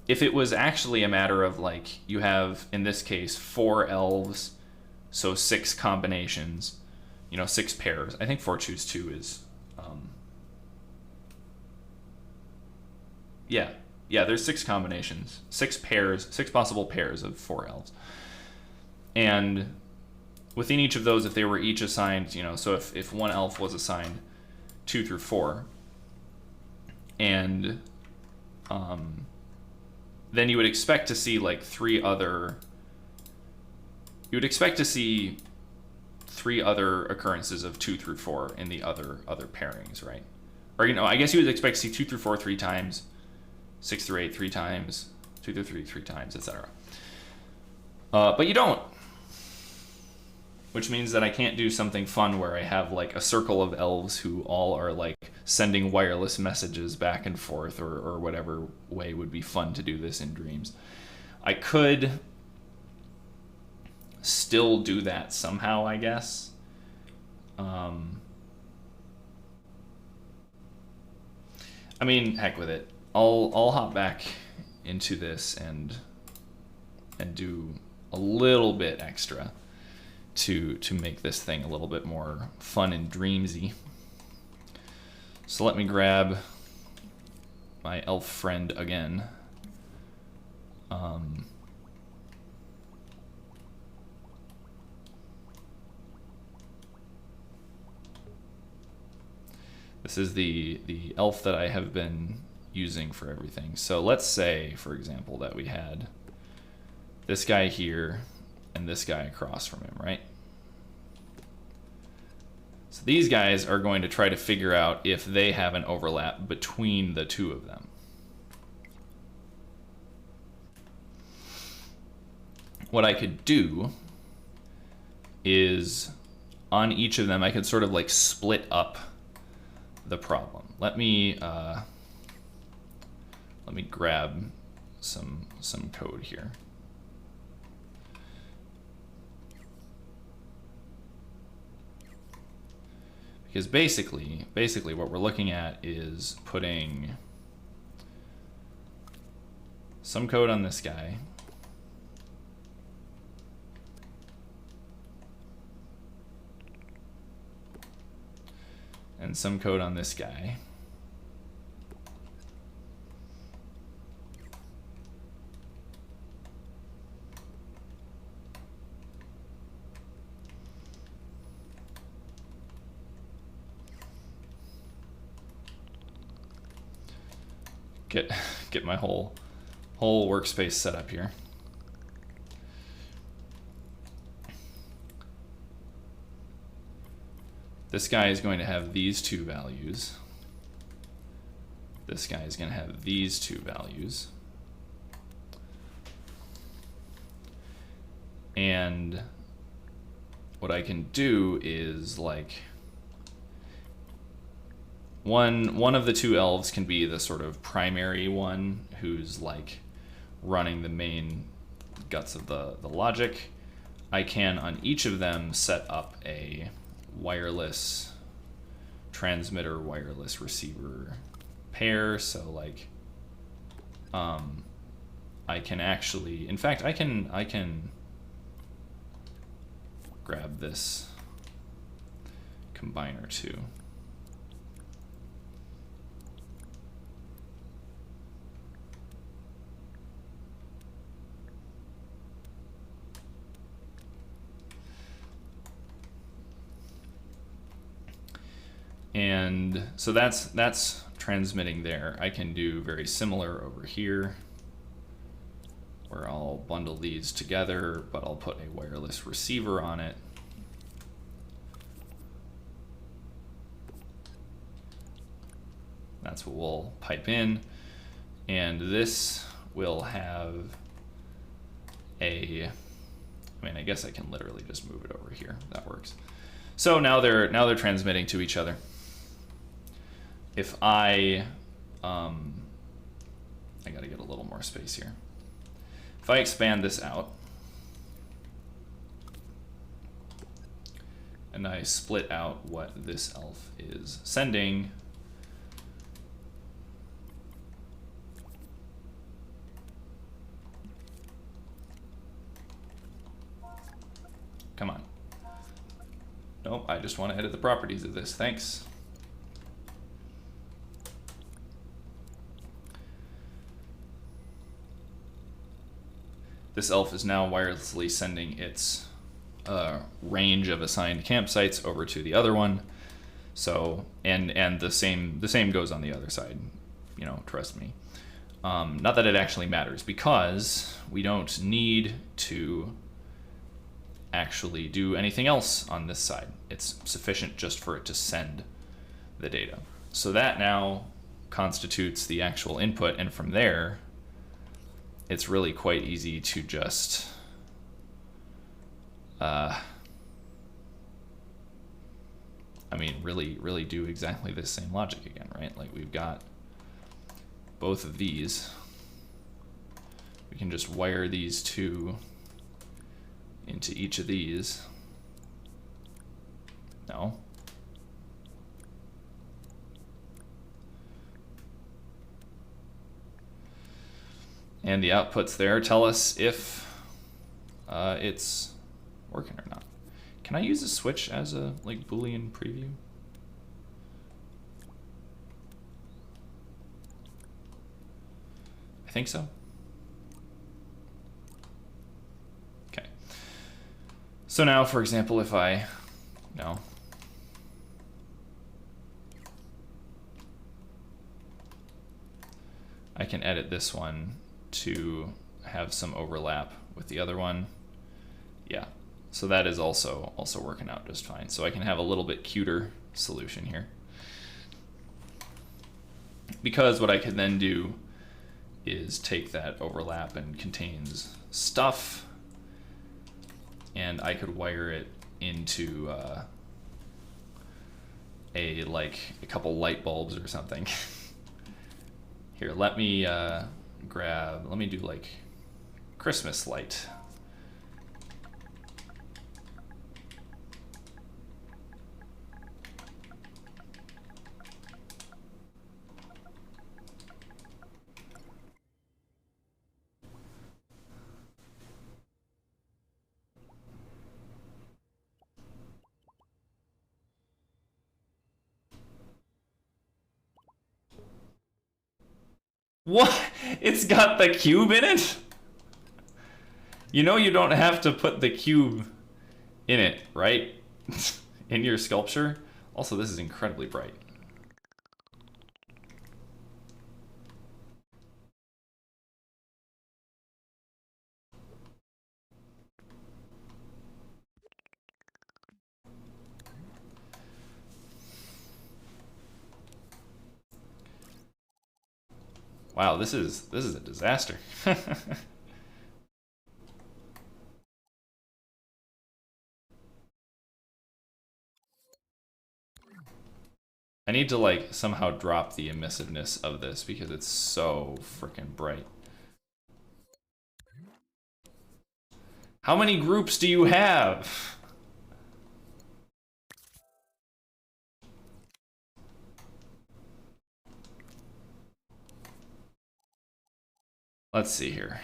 if it was actually a matter of like, you have in this case 4 elves, so 6 combinations, you know, 6 pairs. I think 4 choose 2 is yeah, there's 6 combinations, 6 pairs, 6 possible pairs of 4 elves. And within each of those, if they were each assigned, you know, so if one elf was assigned 2 through 4, and then you would expect to see like 3 other occurrences of 2 through 4 in the other pairings, right? Or, you know, I guess you would expect to see 2 through 4 3 times, 6 through 8 3 times, 2 through 3 3 times, etc. But you don't. Which means that I can't do something fun where I have like a circle of elves who all are like sending wireless messages back and forth, or whatever way would be fun to do this in Dreams. I could still do that somehow, I guess. I mean, heck with it. I'll hop back into this and do a little bit extra to make this thing a little bit more fun and dreamsy. So let me grab my elf friend again. This is the elf that I have been using for everything. So let's say, for example, that we had this guy here and this guy across from him, right? So these guys are going to try to figure out if they have an overlap between the two of them. What I could do is on each of them, I could sort of like split up the problem. Let me grab some code here. Because basically what we're looking at is putting some code on this guy, and some code on this guy, get my whole workspace set up here. This guy is going to have these 2 values. This guy is going to have these 2 values. And what I can do is like one of the 2 elves can be the sort of primary one who's like running the main guts of the logic. I can on each of them set up a wireless transmitter, wireless receiver pair. So like I can actually, in fact, I can grab this combiner too. And so that's transmitting there. I can do very similar over here, where I'll bundle these together, but I'll put a wireless receiver on it. That's what we'll pipe in. And this will have I mean, I guess I can literally just move it over here. That works. So now they're transmitting to each other. If I gotta get a little more space here. If I expand this out, and I split out what this elf is sending, come on. Nope, I just want to edit the properties of this, thanks. This elf is now wirelessly sending its range of assigned campsites over to the other one. So, and the same goes on the other side, you know, trust me. Not that it actually matters, because we don't need to actually do anything else on this side. It's sufficient just for it to send the data. So that now constitutes the actual input, and from there, it's really quite easy to just I mean, really do exactly the same logic again, right? Like, we've got both of these. We can just wire these two into each of these. No. And the outputs there tell us if it's working or not. Can I use a switch as a like Boolean preview? I think so. Okay. So now, for example, if I, no. I can edit this one to have some overlap with the other one. Yeah. So that is also working out just fine. So I can have a little bit cuter solution here. Because what I could then do is take that overlap and contains stuff, and I could wire it into a couple light bulbs or something. Here, let me do like Christmas light. What? It's got the cube in it? You know you don't have to put the cube in it, right? In your sculpture. Also, this is incredibly bright. Wow, this is a disaster. I need to like somehow drop the emissiveness of this because it's so freaking bright. How many groups do you have? Let's see here.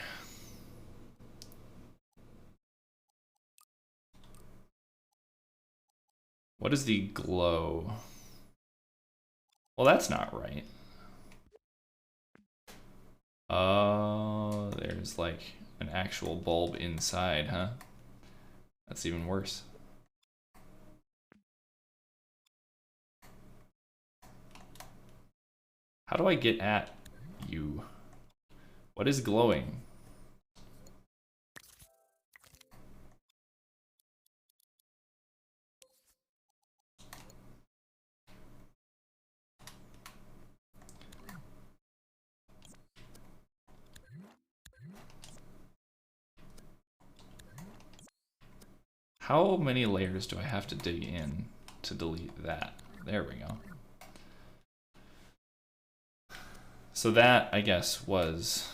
What is the glow? Well, that's not right. Oh, there's like an actual bulb inside, huh? That's even worse. How do I get at you? What is glowing? How many layers do I have to dig in to delete that? There we go. So that, I guess, was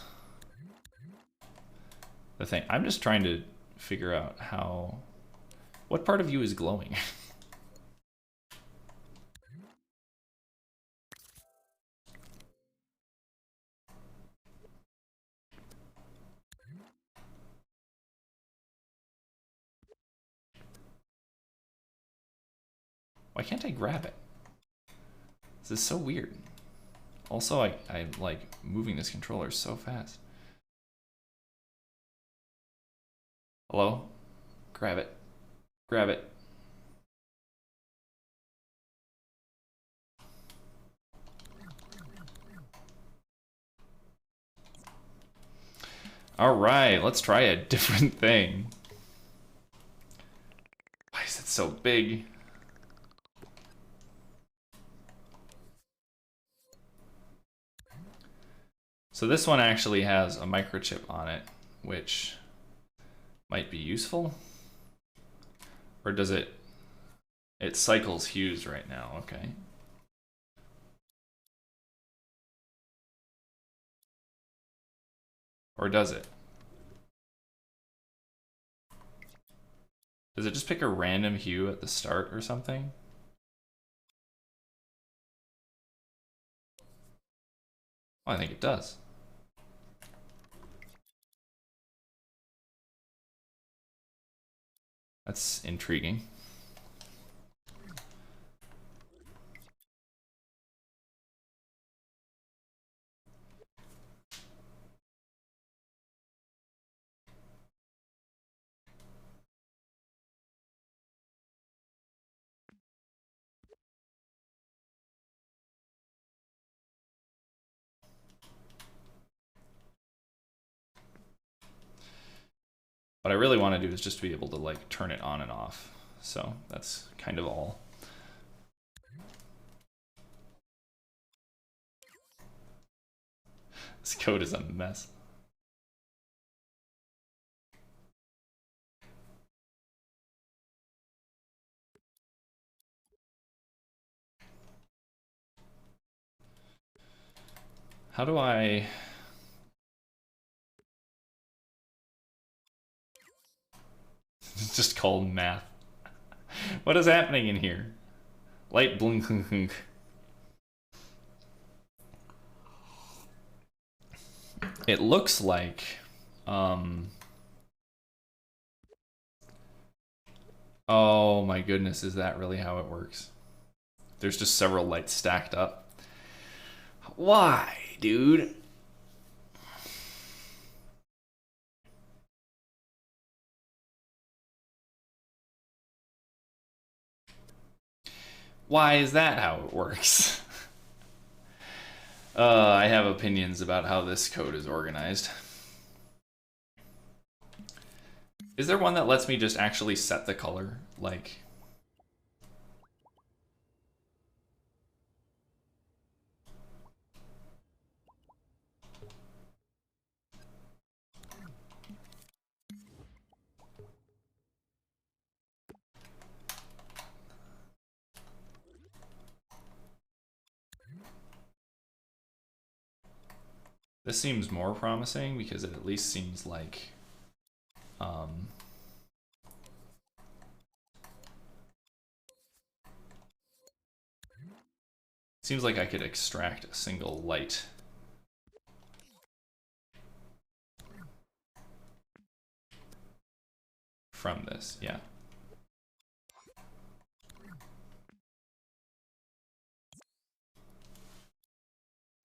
the thing. I'm just trying to figure out how, what part of you is glowing? Why can't I grab it? This is so weird. Also, I like moving this controller so fast. Hello? Grab it. Grab it. All right, let's try a different thing. Why is it so big? So this one actually has a microchip on it, which might be useful. Or does it? It cycles hues right now, okay. Or does it? Does it just pick a random hue at the start or something? Oh, I think it does. That's intriguing. What I really want to do is just be able to like turn it on and off. So that's kind of all. This code is a mess. How do I... It's just called math. What is happening in here? Light blink. It looks like... Oh my goodness, is that really how it works? There's just several lights stacked up. Why, dude? Why is that how it works? I have opinions about how this code is organized. Is there one that lets me just actually set the color? Like... This seems more promising because it at least seems like seems like I could extract a single light from this, yeah.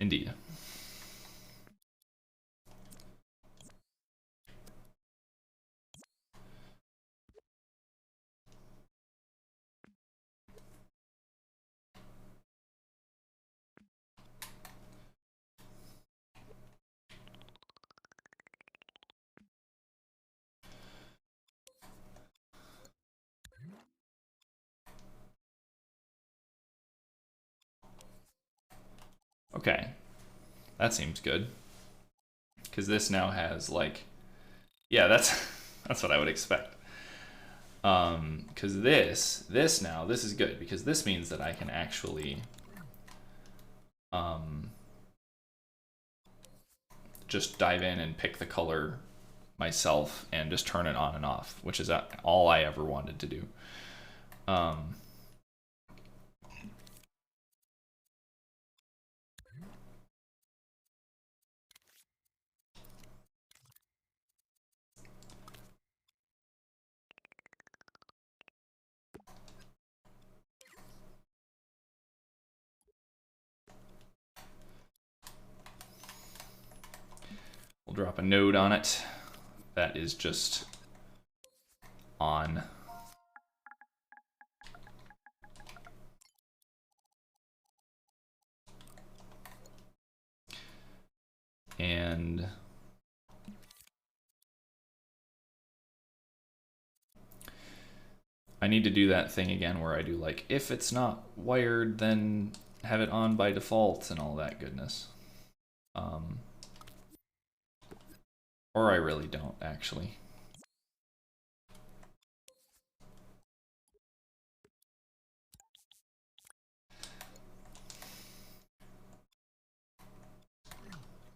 Indeed. Okay, that seems good. Because this now has like, yeah, that's that's what I would expect. Because this is good because this means that I can actually just dive in and pick the color myself and just turn it on and off, which is all I ever wanted to do. We'll drop a node on it that is just on. And I need to do that thing again where I do like, if it's not wired, then have it on by default and all that goodness. Or I really don't, actually.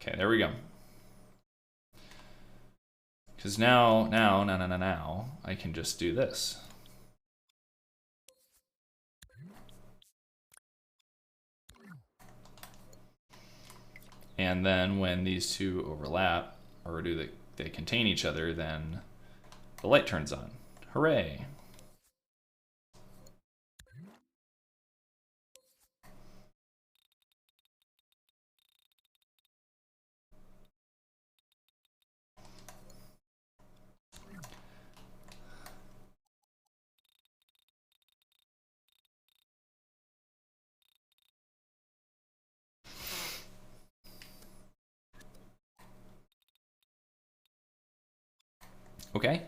Okay, there we go. Because now, I can just do this. And then when these two overlap, or they contain each other, then the light turns on. Hooray! Okay.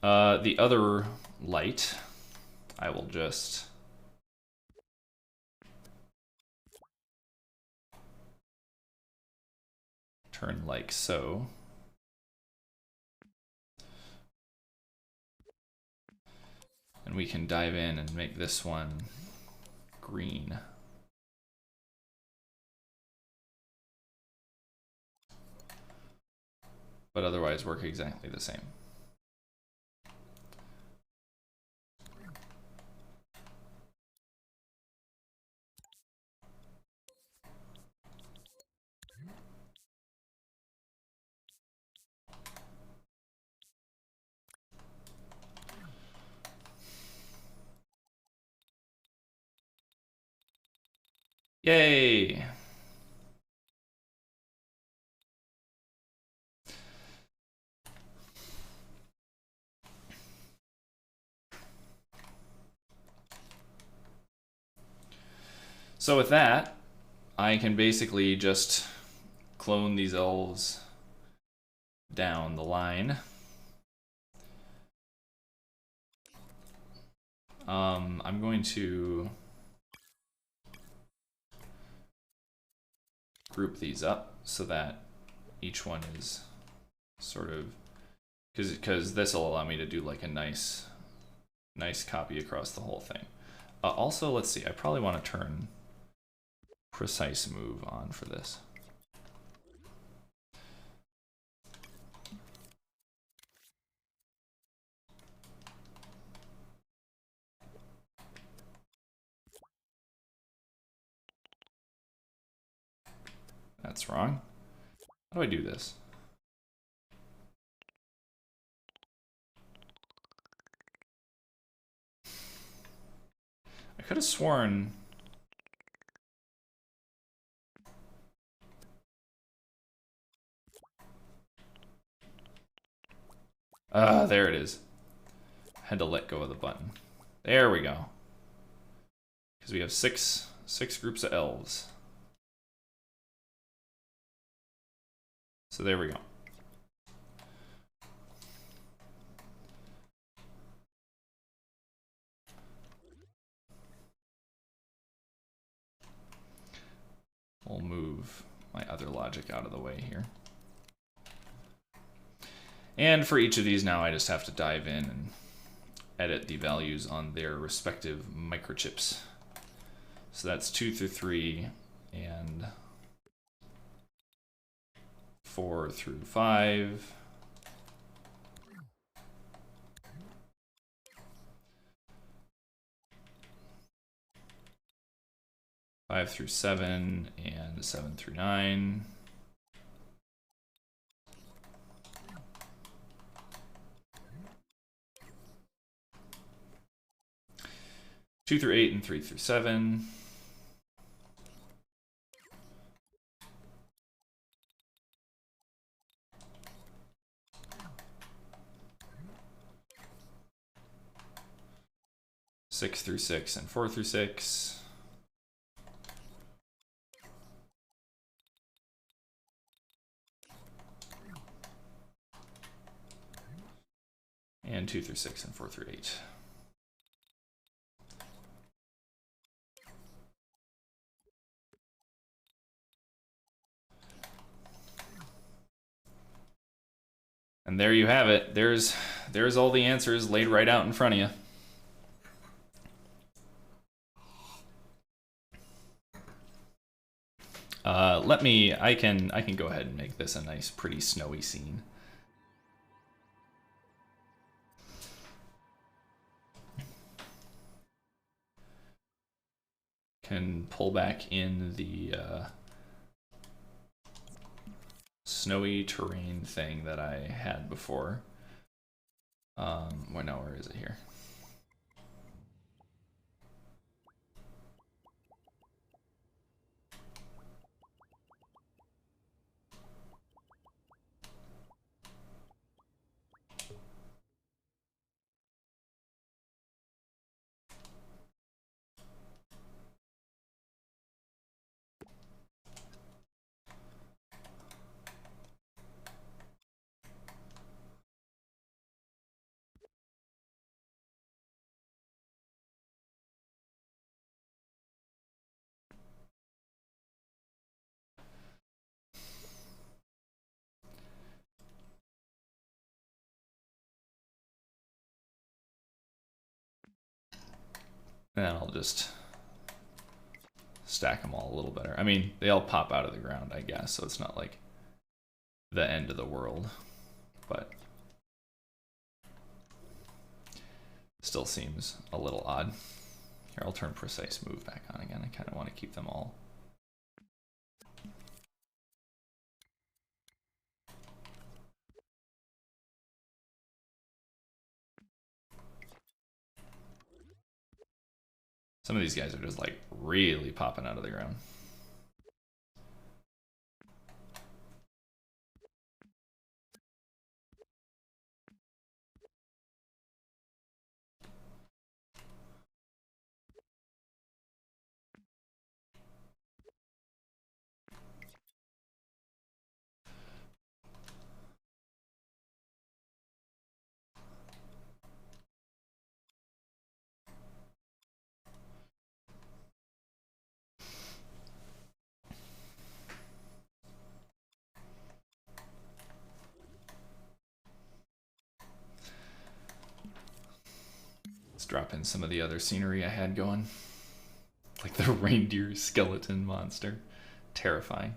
The other light, I will just turn like so. And we can dive in and make this one green. But otherwise work exactly the same. Yay! So with that, I can basically just clone these elves down the line. I'm going to group these up so that each one is sort of, because this will allow me to do like a nice copy across the whole thing. Also, let's see, I probably want to turn precise move on for this. That's wrong. How do I do this? I could have sworn. There it is. Had to let go of the button. There we go. Because we have six groups of elves. So there we go. We'll move my other logic out of the way here. And for each of these now, I just have to dive in and edit the values on their respective microchips. So that's 2 through 3 and 4 through 5. Five through 7 and 7 through 9. Two through 8 and 3 through 7. Six through 6 and 4 through 6. And 2 through 6 and 4 through 8. And there you have it. There's all the answers laid right out in front of you. I can go ahead and make this a nice, pretty snowy scene. Can pull back in the snowy terrain thing that I had before. Well, no, where is it here? And then I'll just stack them all a little better. I mean, they all pop out of the ground, I guess, so it's not like the end of the world, but still seems a little odd. Here, I'll turn precise move back on again. I kind of want to keep them all. Some of these guys are just like really popping out of the ground. Drop in some of the other scenery I had going. Like the reindeer skeleton monster. Terrifying.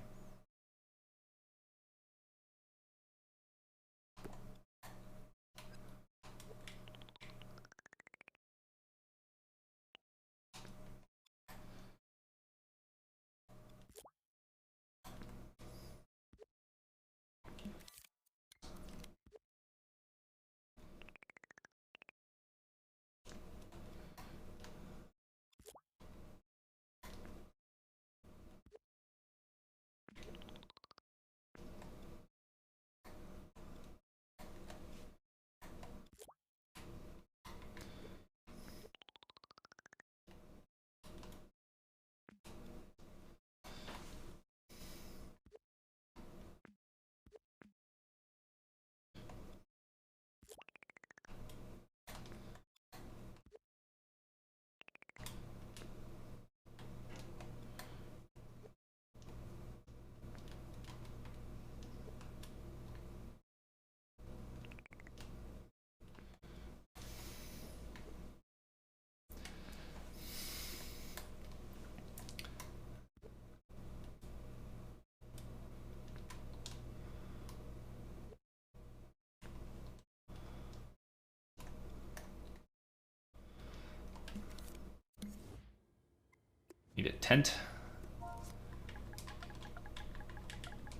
Need a tent.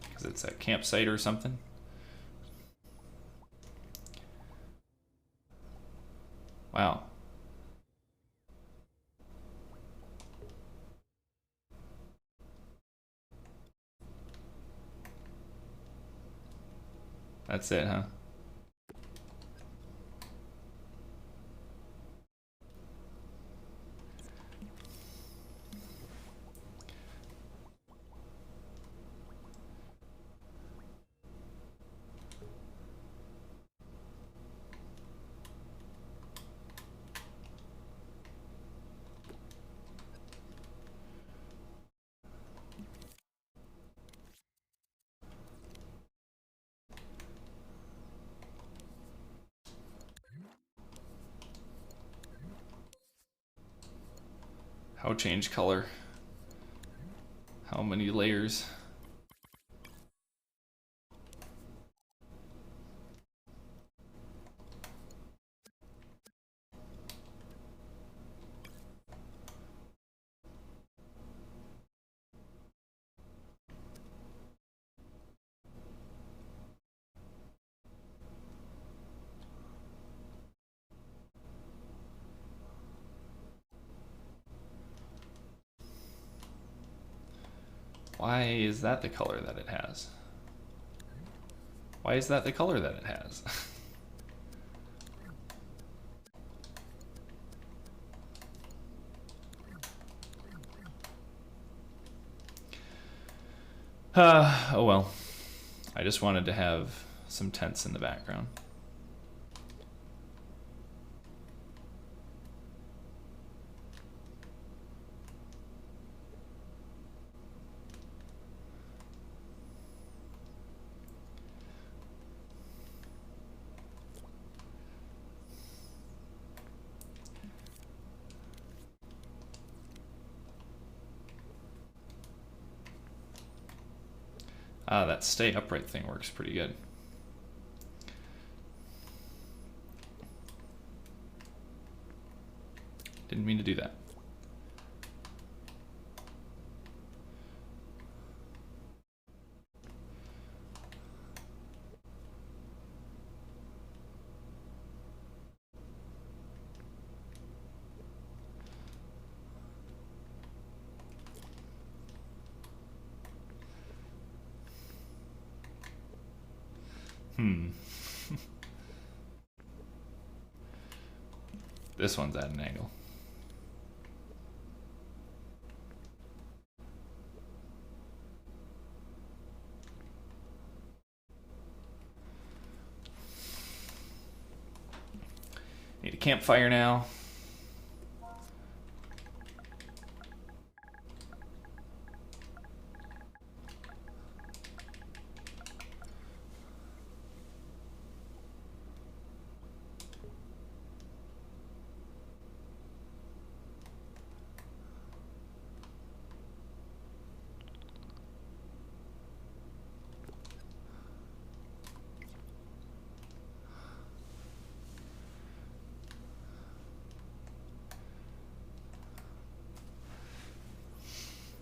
Because it's a campsite or something. Wow. That's it, huh? How change color? How many layers? Why is that the color that it has? Why is that the color that it has? Oh well. I just wanted to have some tents in the background. Ah, that stay upright thing works pretty good. Didn't mean to do that. This one's at an angle. Need a campfire now.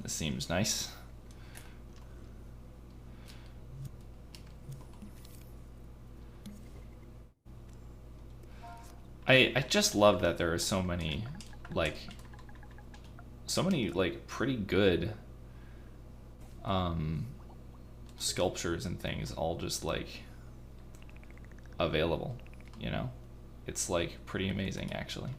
This seems nice. I just love that there are so many pretty good sculptures and things all just like available, you know? It's like pretty amazing actually.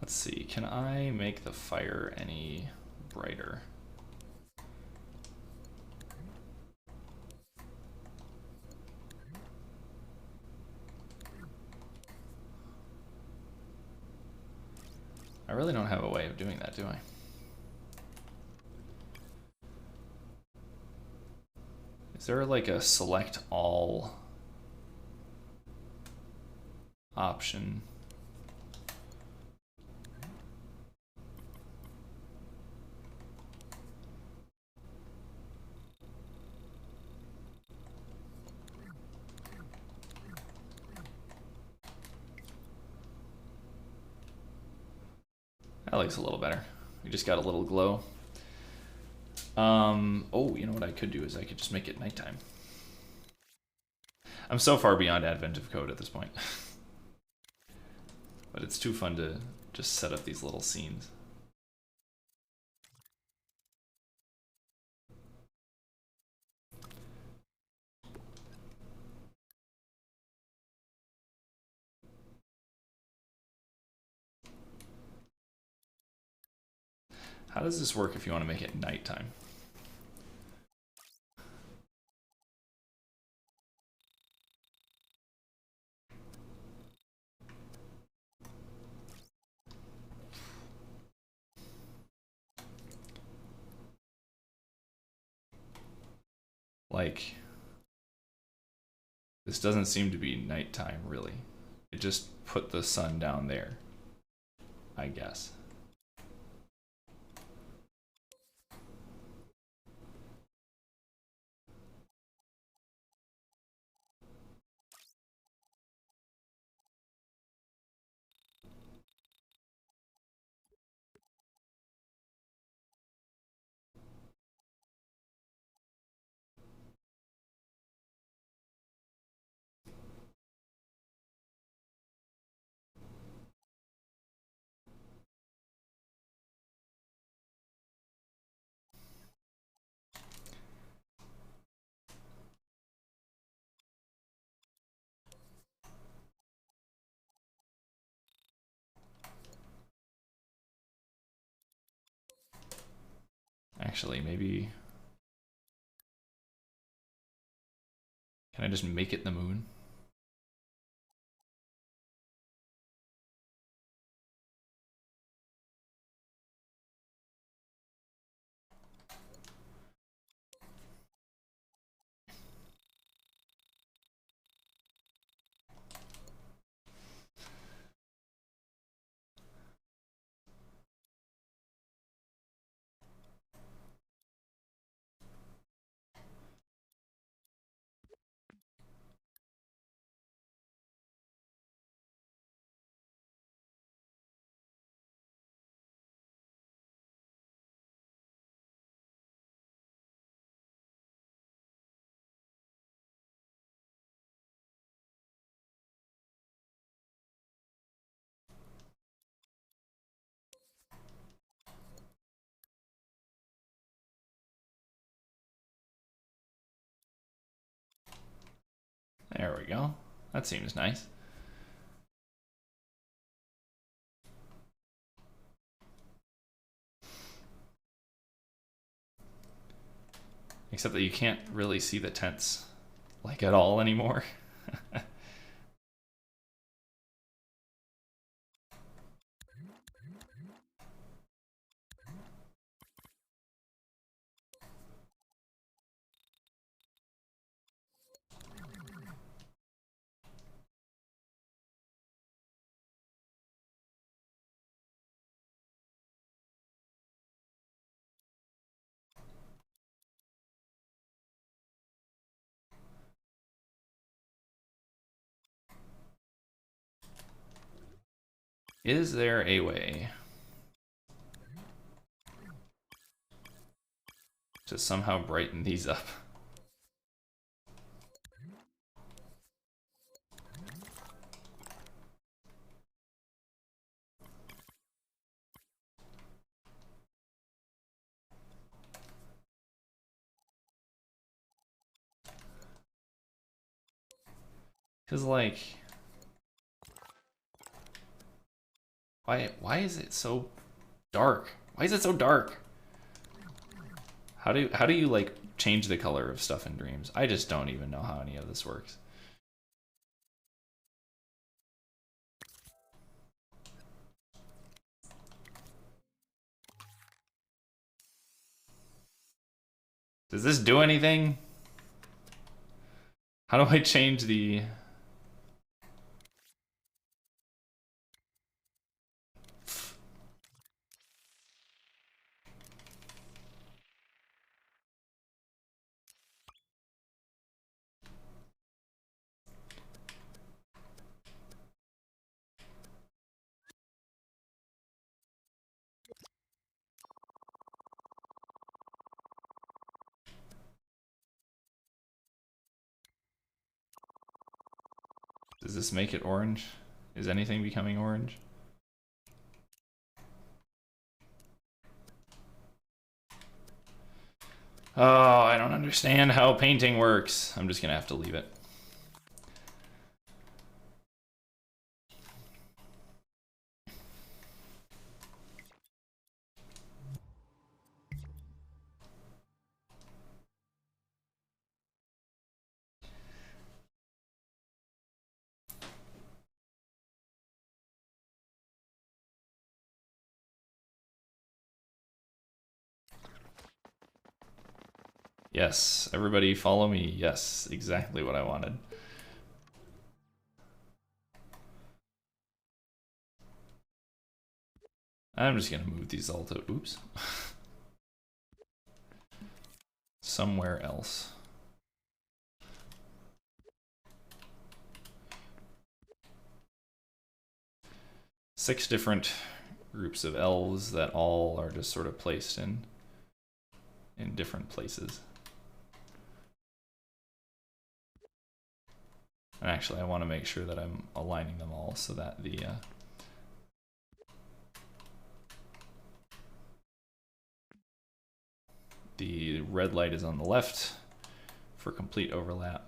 Let's see, can I make the fire any brighter? I really don't have a way of doing that, do I? Is there like a select all option? That looks a little better. We just got a little glow. Oh, you know what I could do is I could just make it nighttime. I'm so far beyond advent of code at this point. But it's too fun to just set up these little scenes. How does this work if you want to make it nighttime? Like, this doesn't seem to be nighttime, really. It just put the sun down there, I guess. Actually, maybe... Can I just make it the moon? There we go. That seems nice. Except that you can't really see the tents, like, at all anymore. Is there a way to somehow brighten these up? Because, like... Why is it so dark? Why is it so dark? How do you like change the color of stuff in dreams? I just don't even know how any of this works. Does this do anything? How do I change the... Does this make it orange? Is anything becoming orange? Oh, I don't understand how painting works. I'm just gonna have to leave it. Yes, everybody follow me. Yes, exactly what I wanted. I'm just gonna move these all to, oops. Somewhere else. Six different groups of elves that all are just sort of placed in different places. And actually, I want to make sure that I'm aligning them all so that the red light is on the left for complete overlap.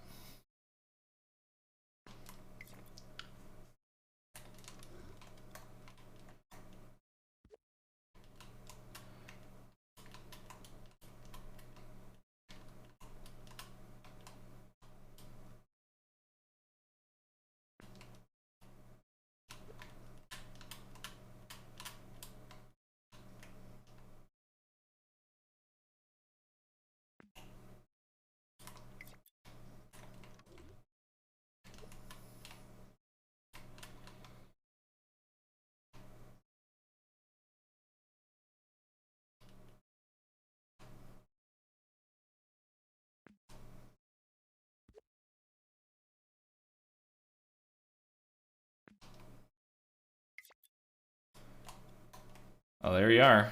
Oh, there you are.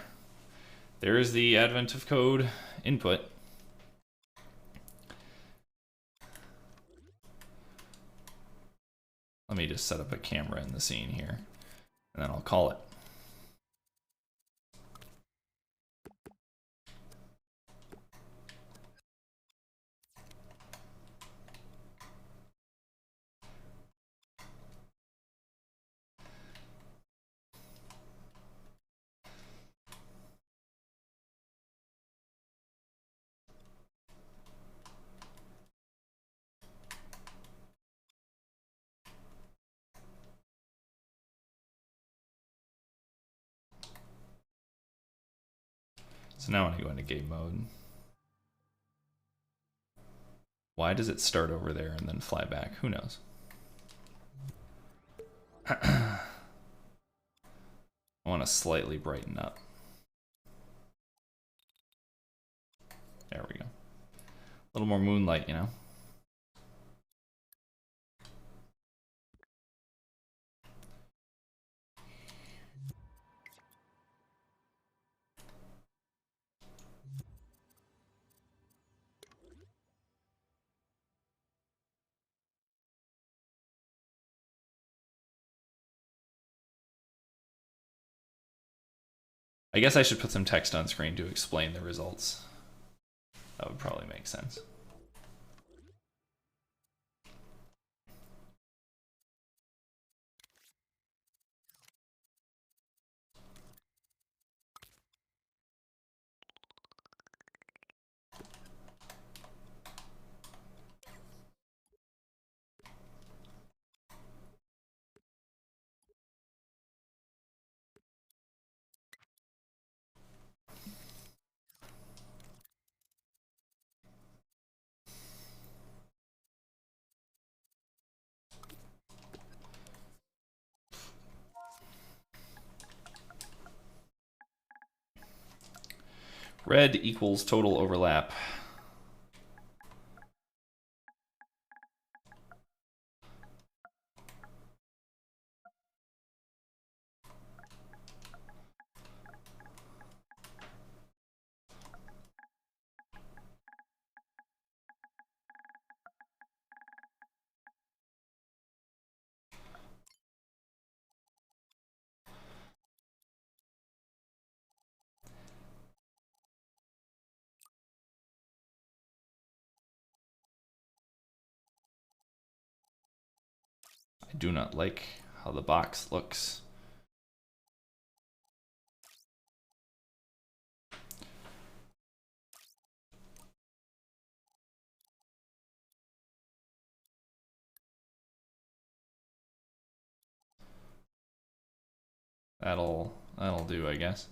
There's the advent of code input. Let me just set up a camera in the scene here, and then I'll call it. So now when I go into game mode, why does it start over there and then fly back? Who knows? I want to slightly brighten up. There we go. A little more moonlight, you know? I guess I should put some text on screen to explain the results. That would probably make sense. Red equals total overlap. I do not like how the box looks. That'll do, I guess.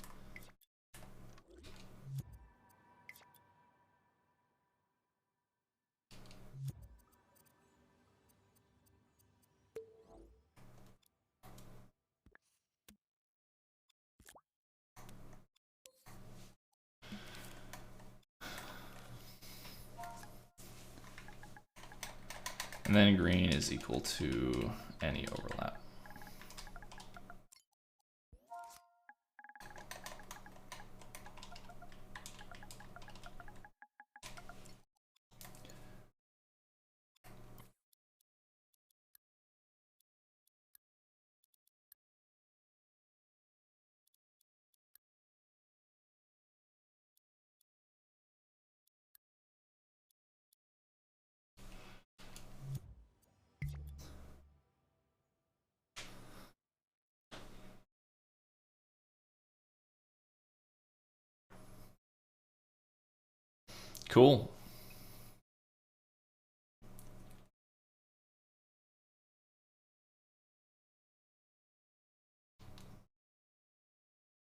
And then green is equal to any overlap. Cool.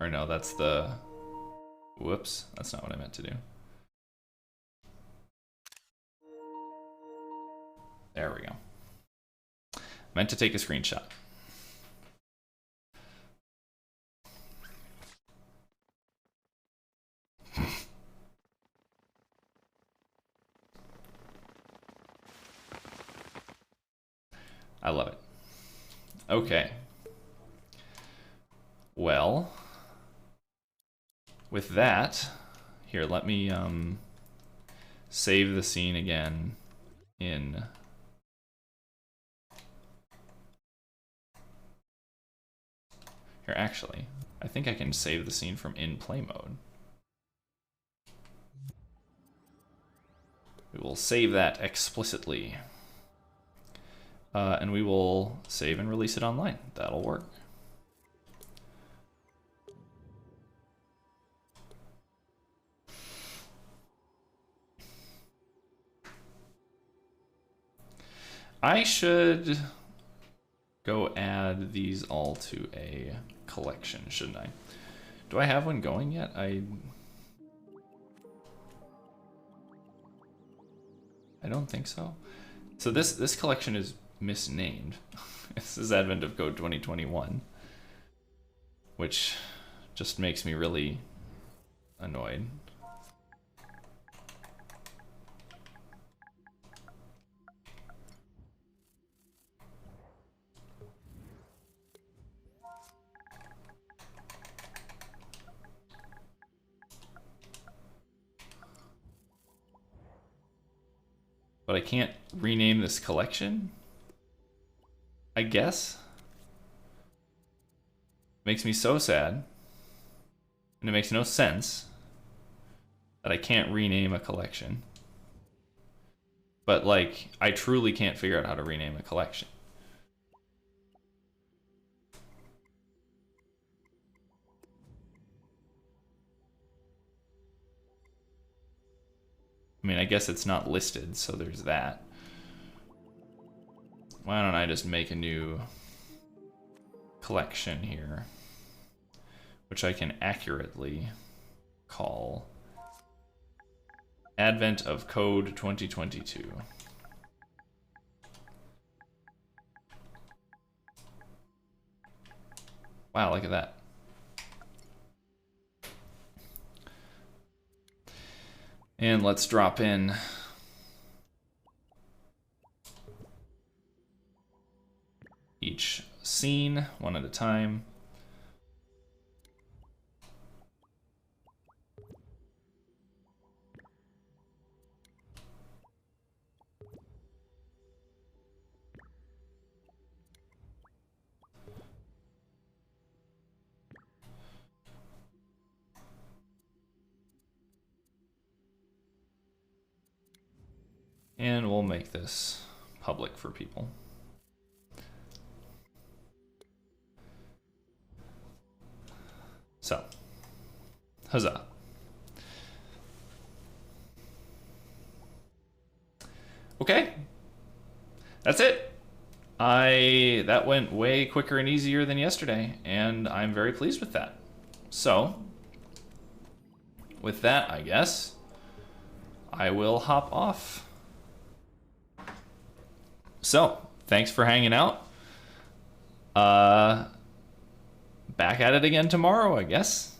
Or no, that's the... Whoops, that's not what I meant to do. There we go. Meant to take a screenshot. I love it. Okay. Well, with that, here, let me save the scene again in... Here, actually, I think I can save the scene from in play mode. We will save that explicitly. And we will save and release it online. That'll work. I should go add these all to a collection, shouldn't I? Do I have one going yet? I don't think so. So this collection is misnamed. This is Advent of Code 2021, which just makes me really annoyed. But I can't rename this collection, I guess. Makes me so sad. And it makes no sense that I can't rename a collection. But, like, I truly can't figure out how to rename a collection. I mean, I guess it's not listed, so there's that. Why don't I just make a new collection here, which I can accurately call Advent of Code 2022. Wow, look at that. And let's drop in each scene one at a time. And we'll make this public for people. So, huzzah. Okay, that's it. That went way quicker and easier than yesterday, and I'm very pleased with that. So, with that, I guess, I will hop off. So, thanks for hanging out. Back at it again tomorrow, I guess.